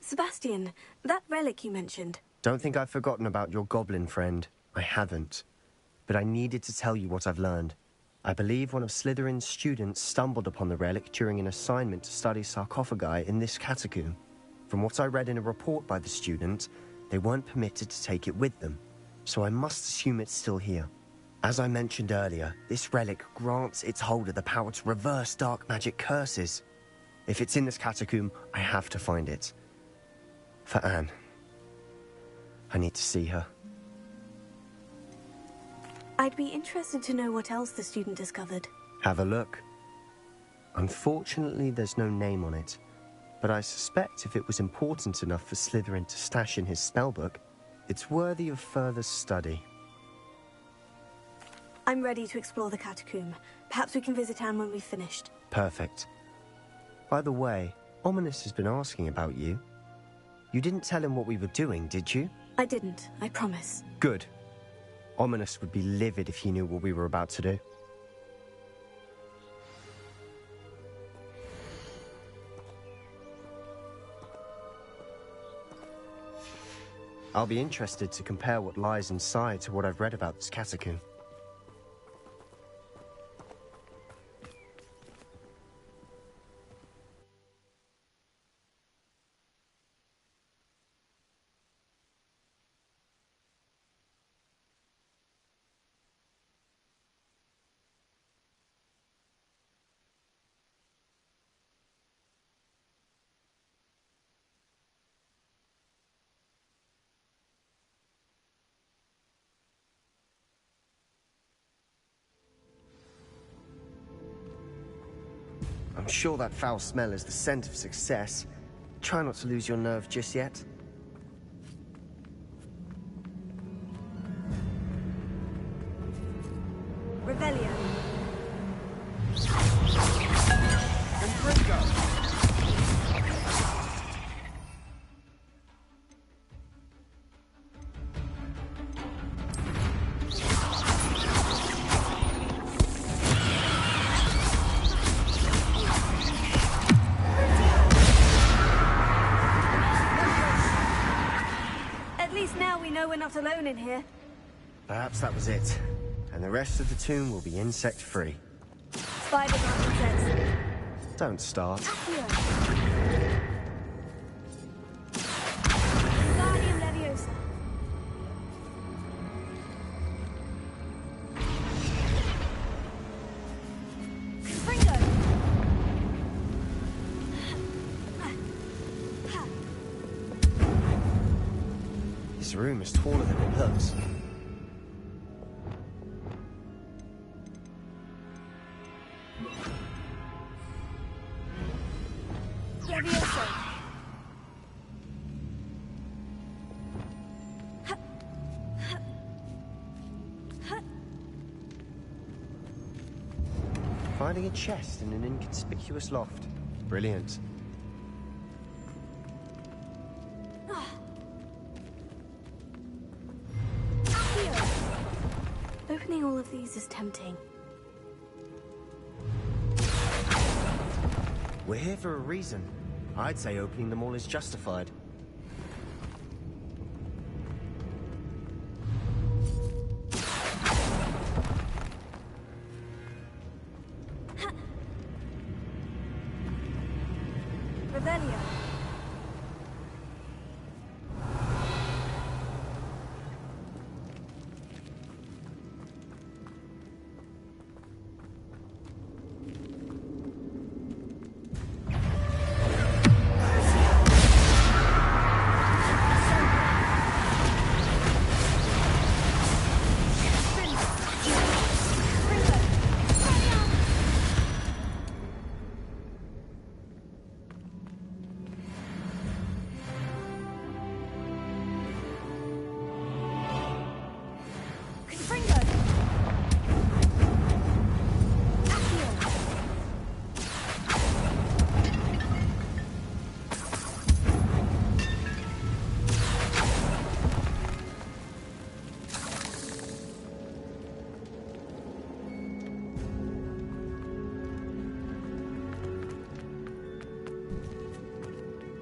Sebastian, that relic you mentioned. Don't think I've forgotten about your goblin friend. I haven't. But I needed to tell you what I've learned. I believe one of Slytherin's students stumbled upon the relic during an assignment to study sarcophagi in this catacomb. From what I read in a report by the student, they weren't permitted to take it with them, so I must assume it's still here. As I mentioned earlier, this relic grants its holder the power to reverse dark magic curses. If it's in this catacomb, I have to find it. For Anne. I need to see her. I'd be interested to know what else the student discovered. Have a look. Unfortunately, there's no name on it, but I suspect if it was important enough for Slytherin to stash in his spellbook, it's worthy of further study. I'm ready to explore the catacomb. Perhaps we can visit Anne when we've finished. Perfect. By the way, Ominous has been asking about you. You didn't tell him what we were doing, did you? I didn't, I promise. Good. Ominous would be livid if he knew what we were about to do. I'll be interested to compare what lies inside to what I've read about this catacomb. I'm sure that foul smell is the scent of success. Try not to lose your nerve just yet. Revelio. We're not alone in here. Perhaps that was it. And the rest of the tomb will be insect-free. Spiders aren't insects. Don't start. Wingardium Leviosa. This room is taller than it looks. Leviosa. Finding a chest in an inconspicuous loft. Brilliant. Opening all of these is tempting. We're here for a reason. I'd say opening them all is justified. Revelio.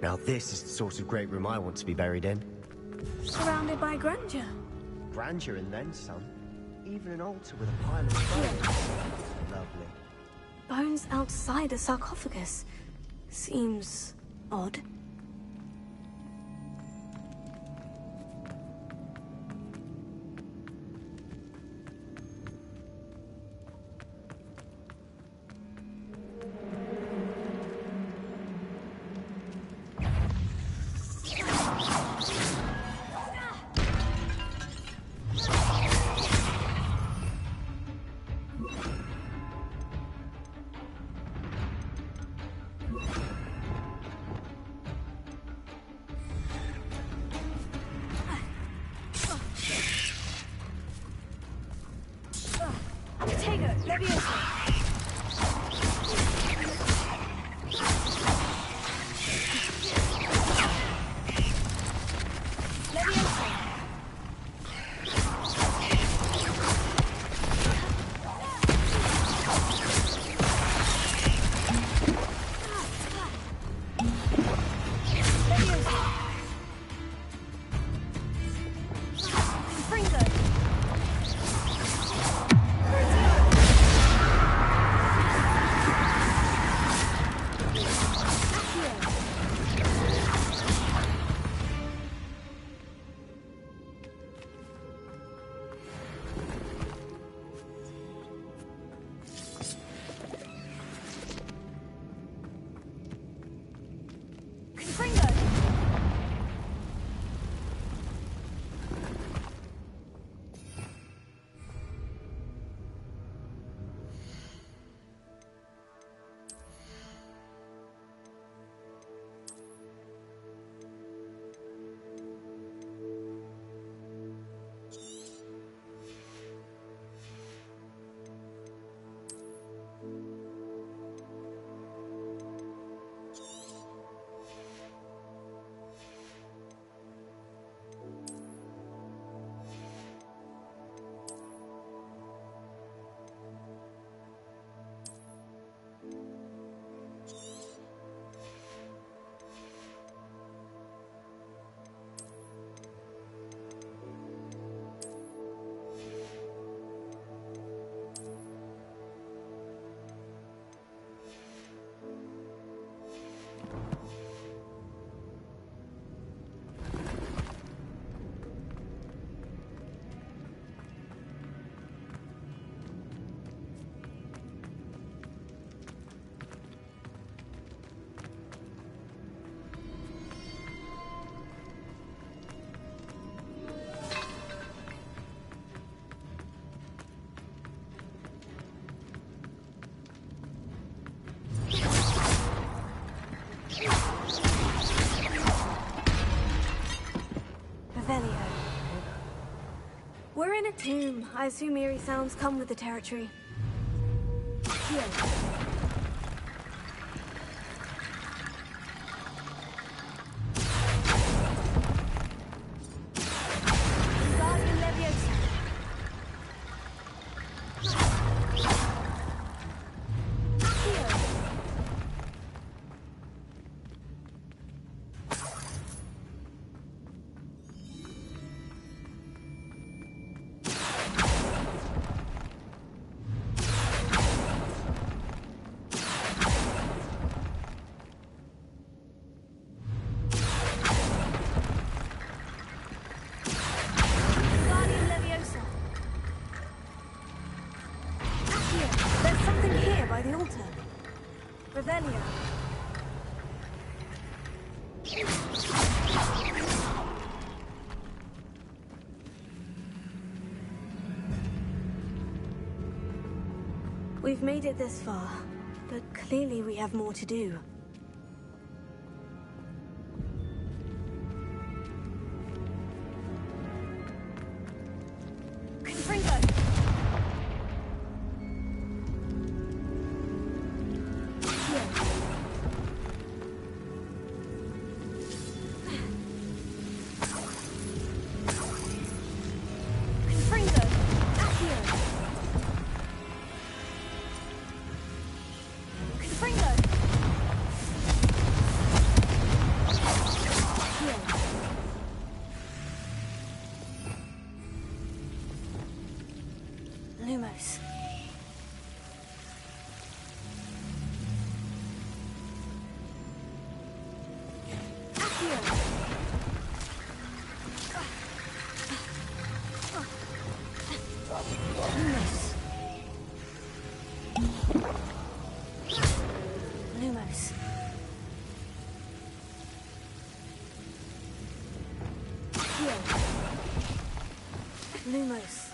Now this is the sort of great room I want to be buried in. Surrounded by grandeur. Grandeur and then some. Even an altar with a pile of bones. Lovely. Bones outside a sarcophagus. Seems odd. We're in a tomb. I assume eerie sounds come with the territory. Here. We've made it this far, but clearly we have more to do. Lumos.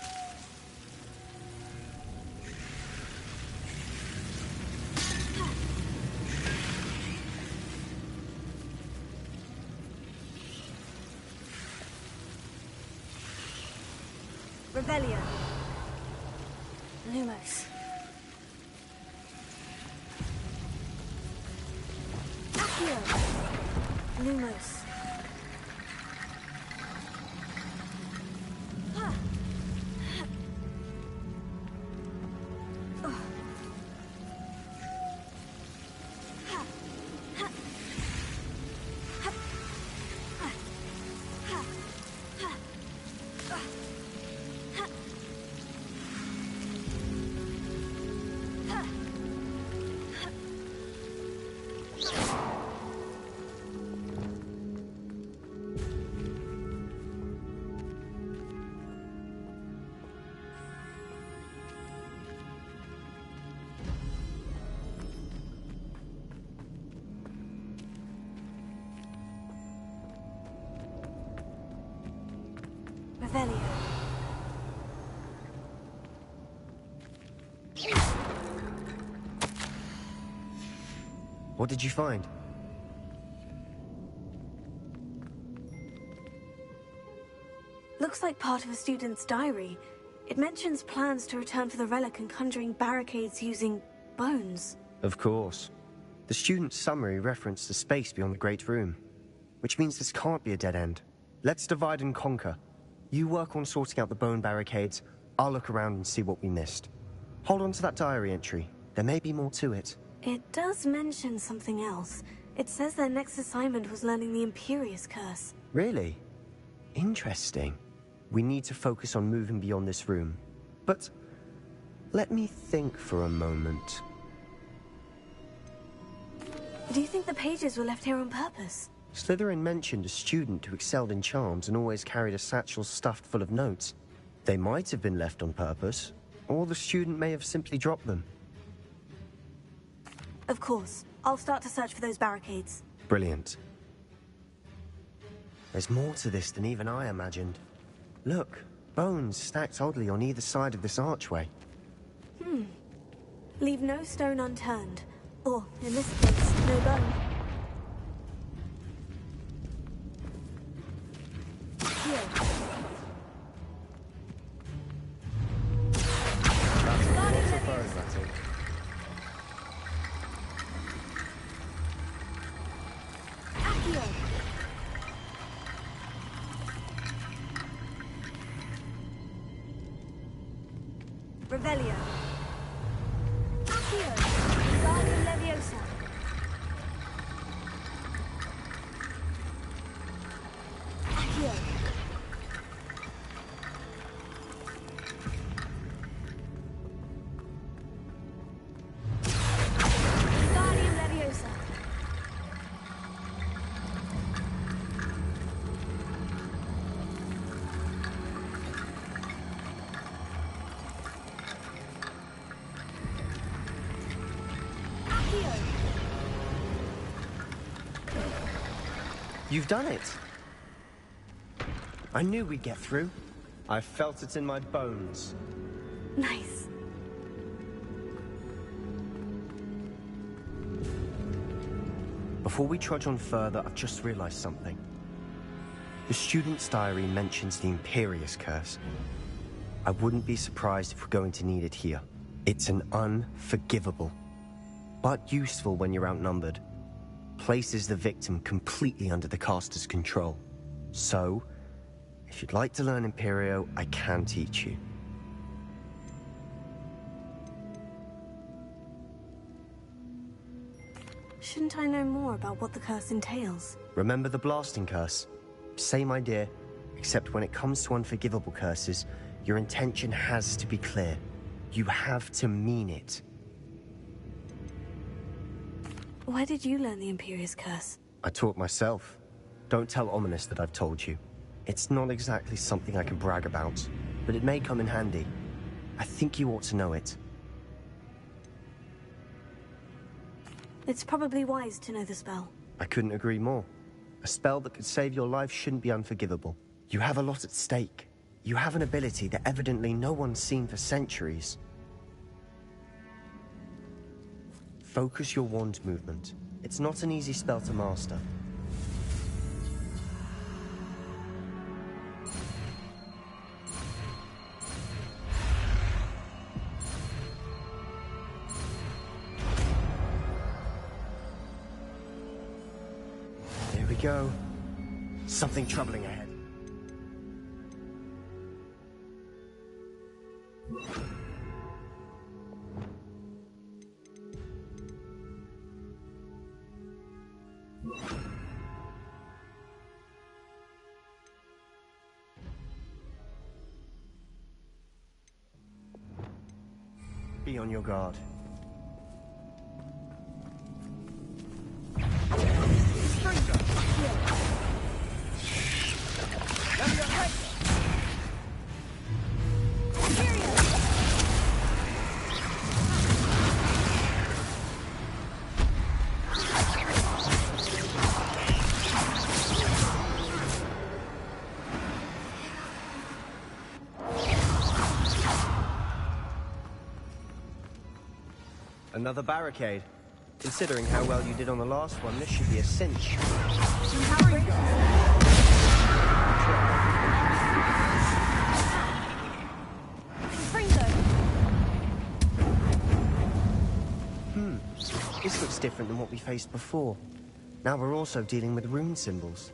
Revelio. Lumos. Accio. Lumos. Revelio. What did you find? Looks like part of a student's diary. It mentions plans to return for the relic and conjuring barricades using bones. Of course. The student's summary referenced the space beyond the Great Room, which means this can't be a dead end. Let's divide and conquer. You work on sorting out the bone barricades, I'll look around and see what we missed. Hold on to that diary entry. There may be more to it. It does mention something else. It says their next assignment was learning the Imperious Curse. Really? Interesting. We need to focus on moving beyond this room. But let me think for a moment. Do you think the pages were left here on purpose? Slytherin mentioned a student who excelled in charms and always carried a satchel stuffed full of notes. They might have been left on purpose, or the student may have simply dropped them. Of course. I'll start to search for those barricades. Brilliant. There's more to this than even I imagined. Look, bones stacked oddly on either side of this archway. Leave no stone unturned. Or, in this case, no bone. Here. Lots of bones, I think. Accio. Revelio. Accio. Guardian Leviosa. Accio. Guardian Leviosa. You've done it! I knew we'd get through. I felt it in my bones. Nice. Before we trudge on further, I've just realized something. The student's diary mentions the Imperious Curse. I wouldn't be surprised if we're going to need it here. It's an unforgivable, but useful when you're outnumbered. Places the victim completely under the caster's control. So, if you'd like to learn Imperio, I can teach you. Shouldn't I know more about what the curse entails? Remember the blasting curse? Same idea, except when it comes to unforgivable curses, your intention has to be clear. You have to mean it. Where did you learn the Imperious Curse? I taught myself. Don't tell Ominous that I've told you. It's not exactly something I can brag about, but it may come in handy. I think you ought to know it. It's probably wise to know the spell. I couldn't agree more. A spell that could save your life shouldn't be unforgivable. You have a lot at stake. You have an ability that evidently no one's seen for centuries. Focus your wand movement. It's not an easy spell to master. There we go. Something troubling ahead. Be on your guard. Another barricade. Considering how well you did on the last one, this should be a cinch. This looks different than what we faced before. Now we're also dealing with rune symbols.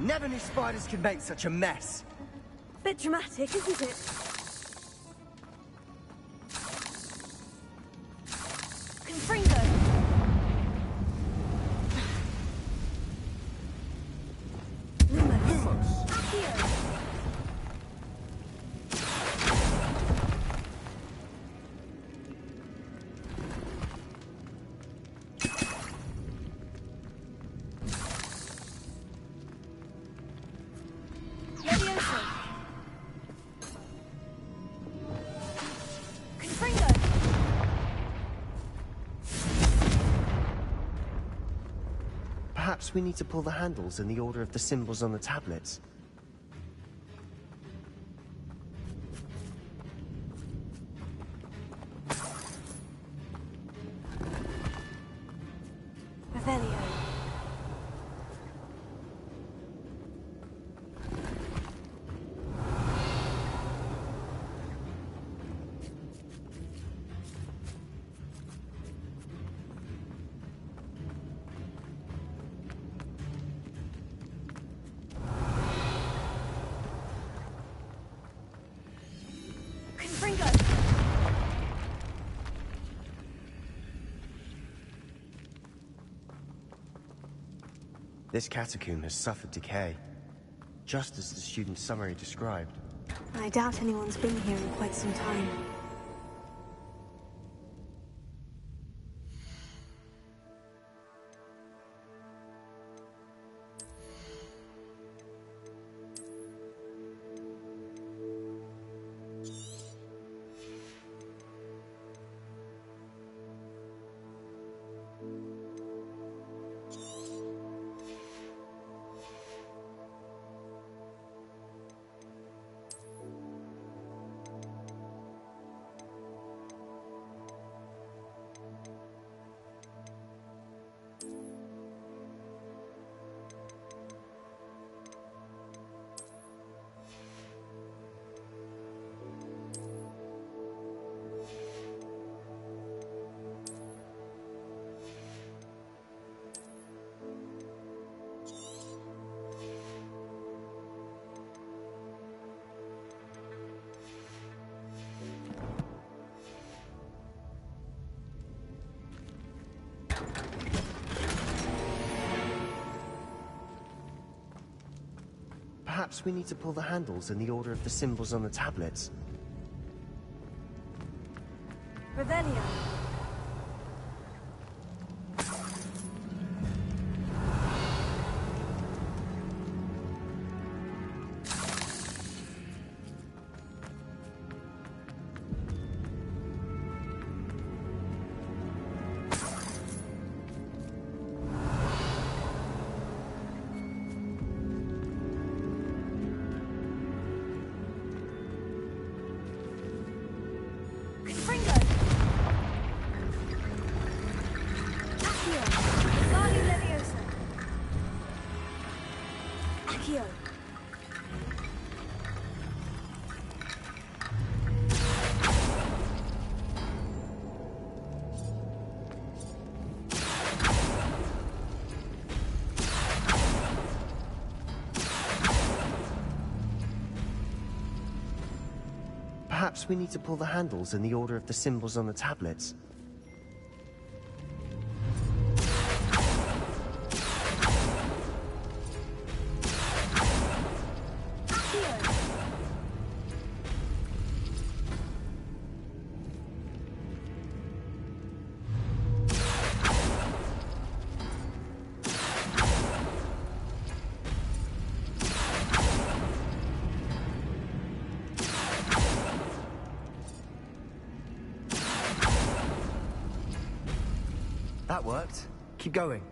Never knew spiders could make such a mess. Bit dramatic, isn't it? Confringo! Lumos! Accio! Perhaps we need to pull the handles in the order of the symbols on the tablets. Revelio. This catacomb has suffered decay, just as the student's summary described. I doubt anyone's been here in quite some time. Perhaps we need to pull the handles in the order of the symbols on the tablets. Revelio. Perhaps we need to pull the handles in the order of the symbols on the tablets. That worked. Keep going.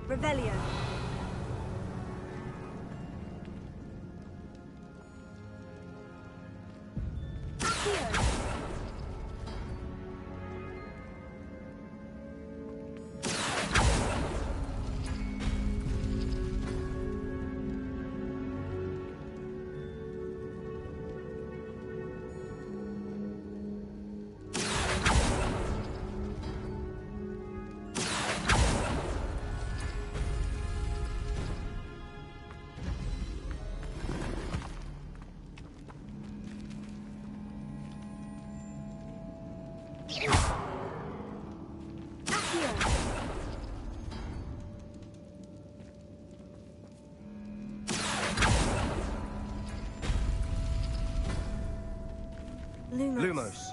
Revelio. Lumos.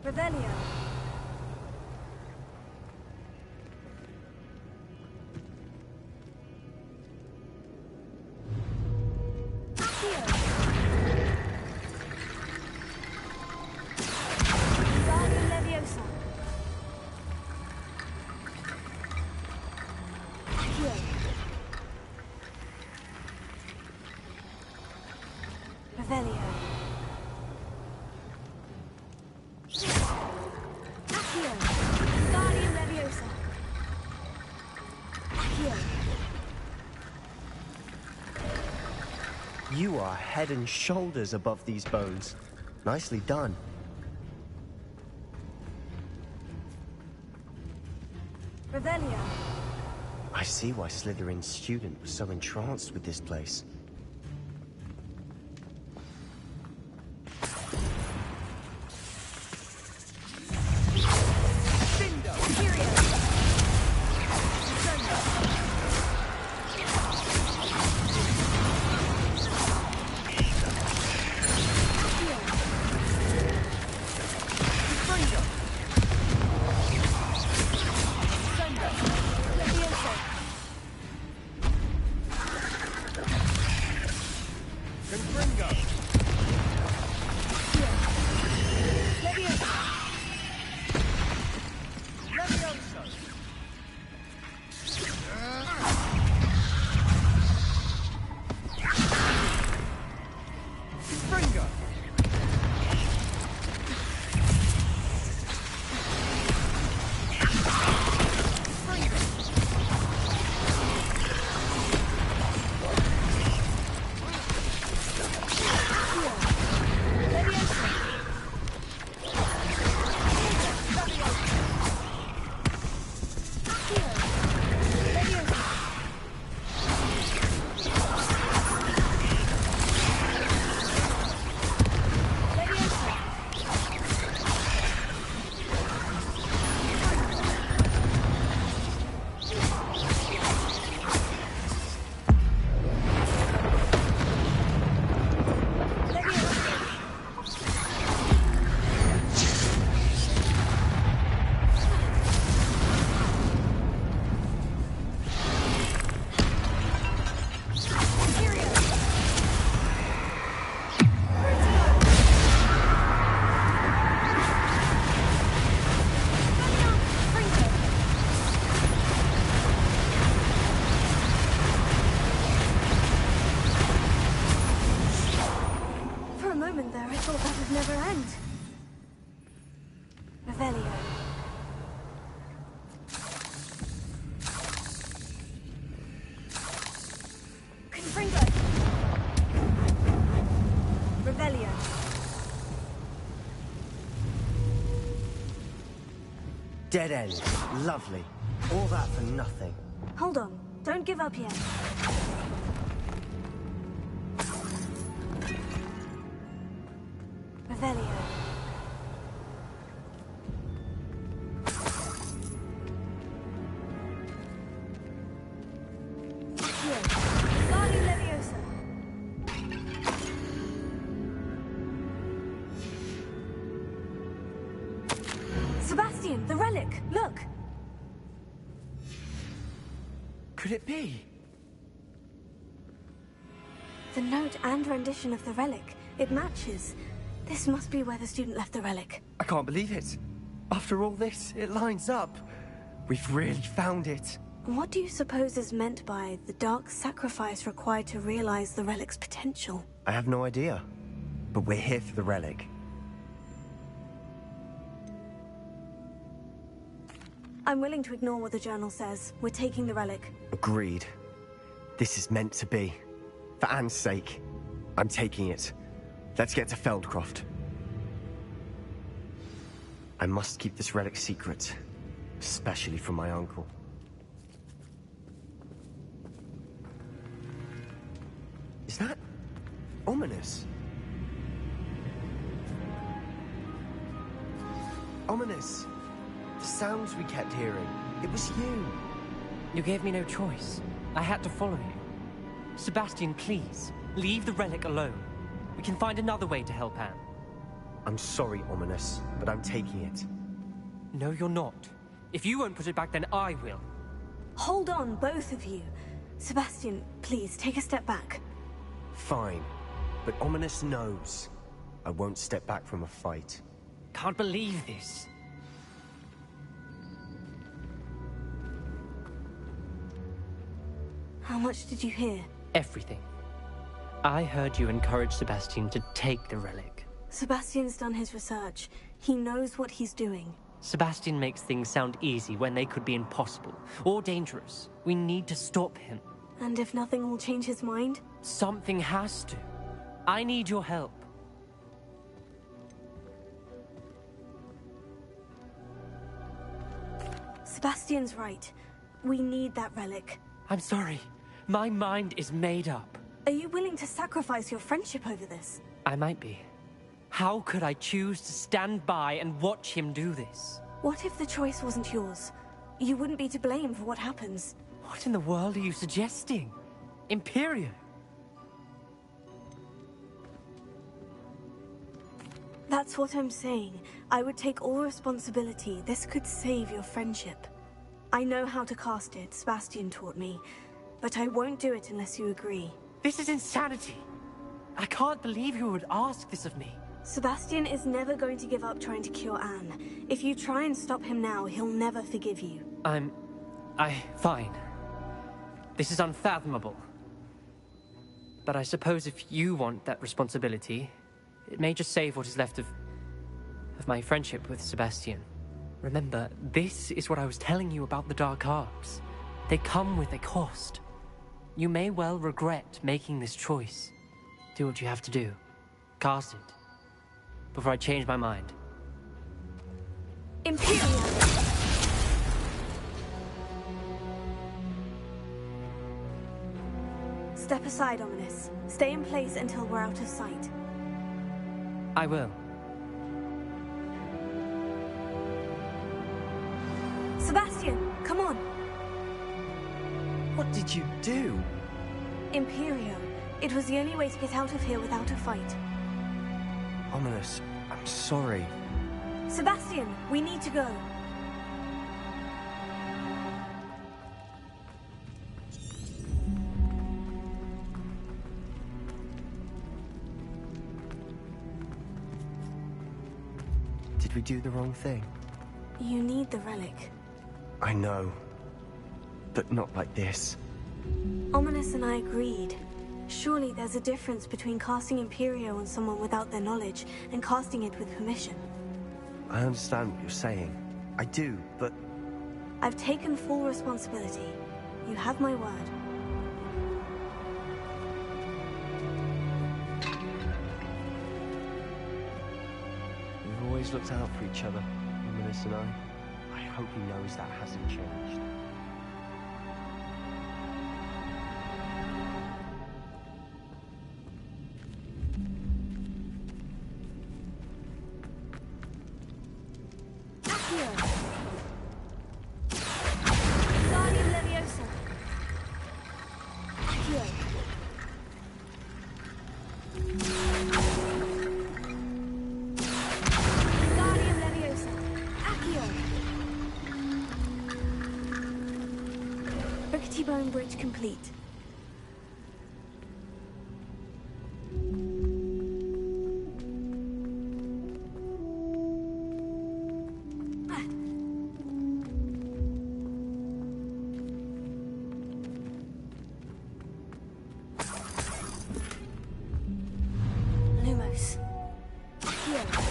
Revelio. You are head and shoulders above these bones. Nicely done. Revelio. I see why Slytherin's student was so entranced with this place. never end. Revelio. Confringo. Revelio. Dead end. Lovely. All that for nothing. Hold on. Don't give up yet. Revelio. Here. Guardian Leviosa. Sebastian, the relic! Look! Could it be? The note and rendition of the relic. It matches. This must be where the student left the relic. I can't believe it. After all this, it lines up. We've really found it. What do you suppose is meant by the dark sacrifice required to realize the relic's potential? I have no idea. But we're here for the relic. I'm willing to ignore what the journal says. We're taking the relic. Agreed. This is meant to be. For Anne's sake, I'm taking it. Let's get to Feldcroft. I must keep this relic secret, especially from my uncle. Is that ominous? Ominous. The sounds we kept hearing. It was you. You gave me no choice. I had to follow you. Sebastian, please, leave the relic alone. We can find another way to help Anne. I'm sorry, Ominous, but I'm taking it. No, you're not. If you won't put it back, then I will. Hold on, both of you. Sebastian, please, take a step back. Fine. But Ominous knows. I won't step back from a fight. Can't believe this. How much did you hear? Everything. I heard you encourage Sebastian to take the relic. Sebastian's done his research. He knows what he's doing. Sebastian makes things sound easy when they could be impossible or dangerous. We need to stop him. And if nothing will change his mind? Something has to. I need your help. Sebastian's right. We need that relic. I'm sorry. My mind is made up. Are you willing to sacrifice your friendship over this? I might be. How could I choose to stand by and watch him do this? What if the choice wasn't yours? You wouldn't be to blame for what happens. What in the world are you suggesting? Imperio? That's what I'm saying. I would take all responsibility. This could save your friendship. I know how to cast it, Sebastian taught me. But I won't do it unless you agree. This is insanity. I can't believe you would ask this of me. Sebastian is never going to give up trying to cure Anne. If you try and stop him now, he'll never forgive you. Fine. This is unfathomable. But I suppose if you want that responsibility, it may just save what is left of my friendship with Sebastian. Remember, this is what I was telling you about the dark arts. They come with a cost. You may well regret making this choice. Do what you have to do. Cast it. Before I change my mind. Imperial! Step aside, Ominous. Stay in place until we're out of sight. I will. Sebastian, come on! What did you do? Imperio. It was the only way to get out of here without a fight. Ominous, I'm sorry. Sebastian, we need to go. Did we do the wrong thing? You need the relic. I know. But not like this. Ominous and I agreed. Surely there's a difference between casting Imperio on someone without their knowledge and casting it with permission. I understand what you're saying. I do, but... I've taken full responsibility. You have my word. We've always looked out for each other, Luminous and I hope he knows that hasn't changed. Bone bridge complete. Lumos. Here.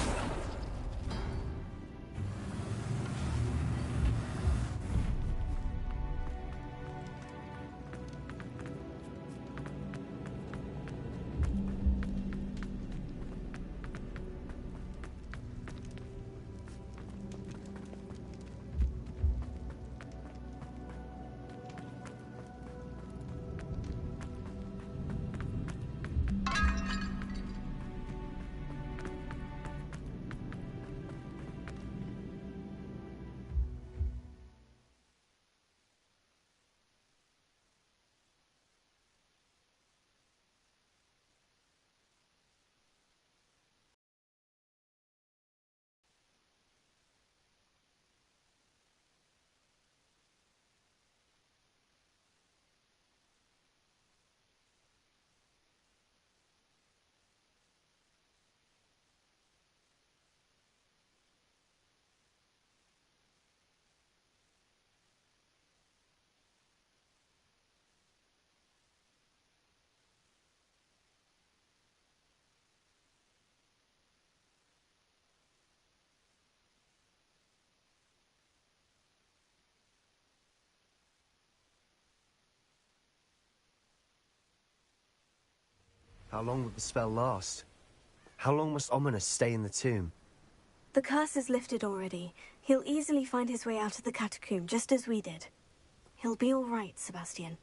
How long will the spell last? How long must Ominous stay in the tomb? The curse is lifted already. He'll easily find his way out of the catacomb, just as we did. He'll be all right, Sebastian.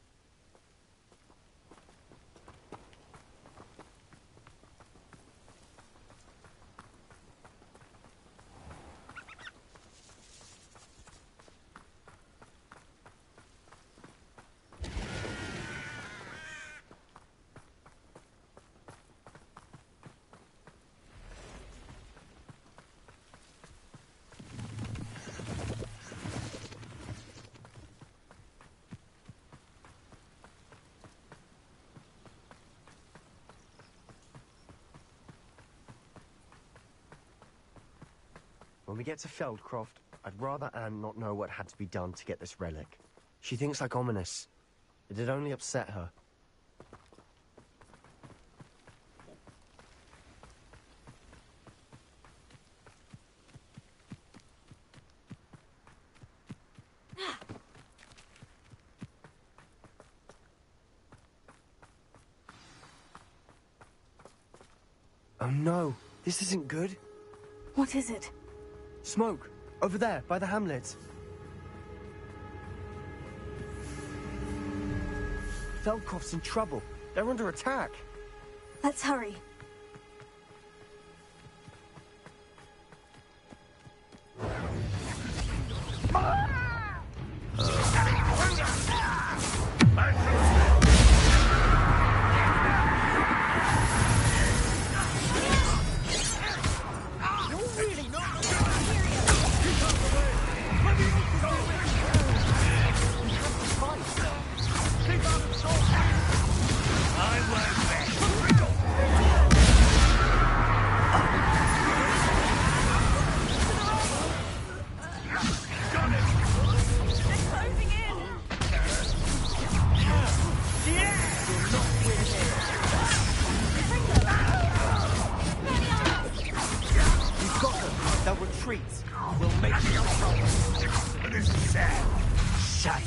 When we get to Feldcroft, I'd rather Anne not know what had to be done to get this relic. She thinks like Ominous. It'd only upset her. Oh no, this isn't good. What is it? Smoke! Over there, by the hamlet. Feldcroft's in trouble. They're under attack. Let's hurry. I won't let. retreat. We'll make you retreat. This is sad. Shut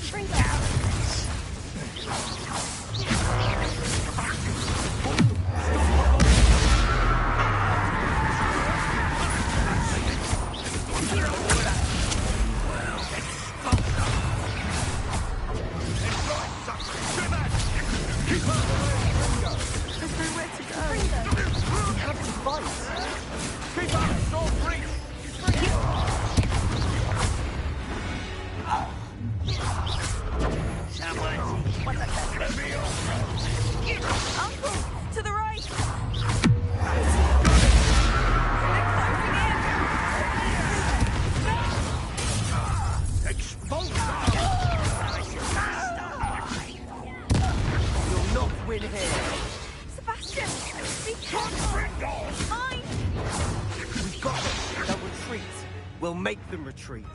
To the right! You'll not win here. Sebastian! Be careful! Mine! We've got them. They'll retreat. We'll make them retreat.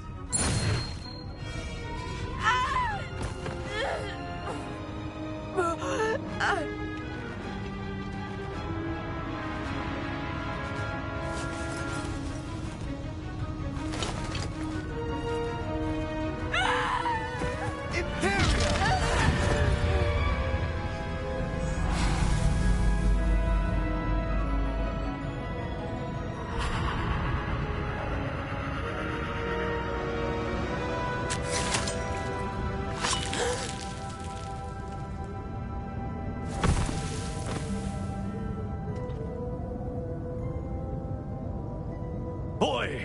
Boy!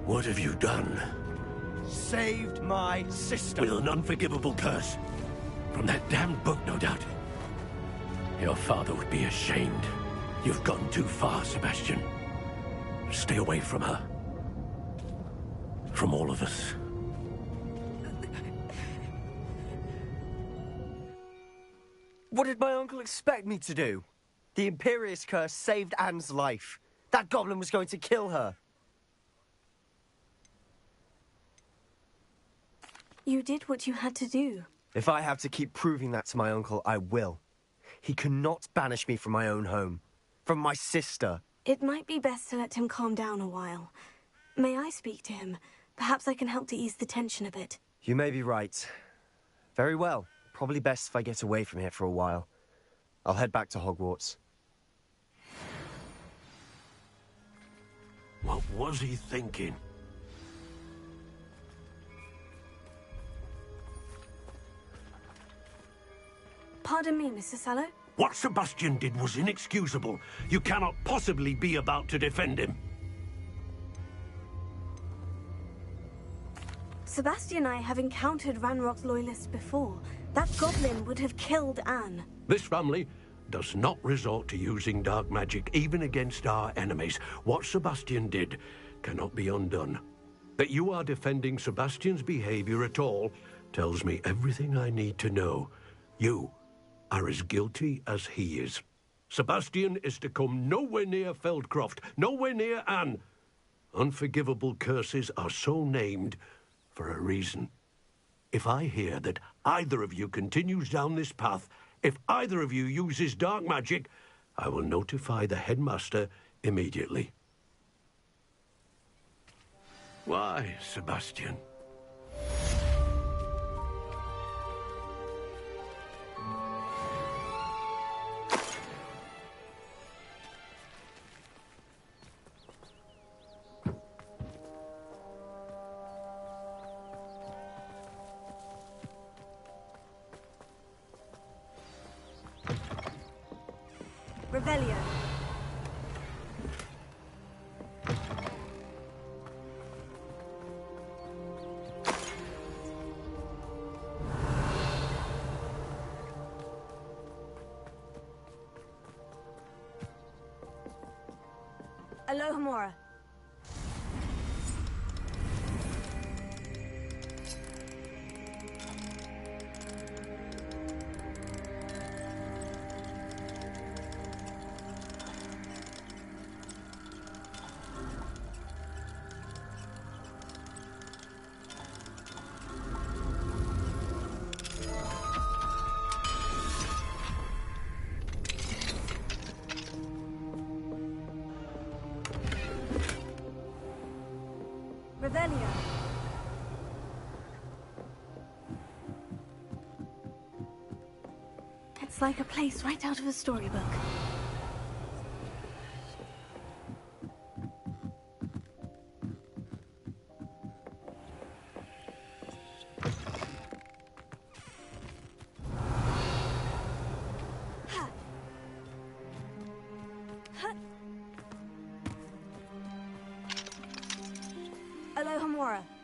What have you done? Saved my sister. With an unforgivable curse. From that damned book, no doubt. Your father would be ashamed. You've gone too far, Sebastian. Stay away from her. From all of us. What did my uncle expect me to do? The Imperious curse saved Anne's life. That goblin was going to kill her. You did what you had to do. If I have to keep proving that to my uncle, I will. He cannot banish me from my own home. From my sister. It might be best to let him calm down a while. May I speak to him? Perhaps I can help to ease the tension a bit. You may be right. Very well. Probably best if I get away from here for a while. I'll head back to Hogwarts. What was he thinking? Pardon me, Mr. Sallow? What Sebastian did was inexcusable. You cannot possibly be about to defend him. Sebastian and I have encountered Ranrock's loyalists before. That goblin would have killed Anne. This family does not resort to using dark magic even against our enemies. What Sebastian did cannot be undone. That you are defending Sebastian's behavior at all tells me everything I need to know. You are as guilty as he is. Sebastian is to come nowhere near Feldcroft, nowhere near Anne. Unforgivable curses are so named for a reason. If I hear that either of you continues down this path, if either of you uses dark magic, I will notify the headmaster immediately. Why, Sebastian? Revelio. Alohomora. Revelio. It's like a place right out of a storybook. Alohomora.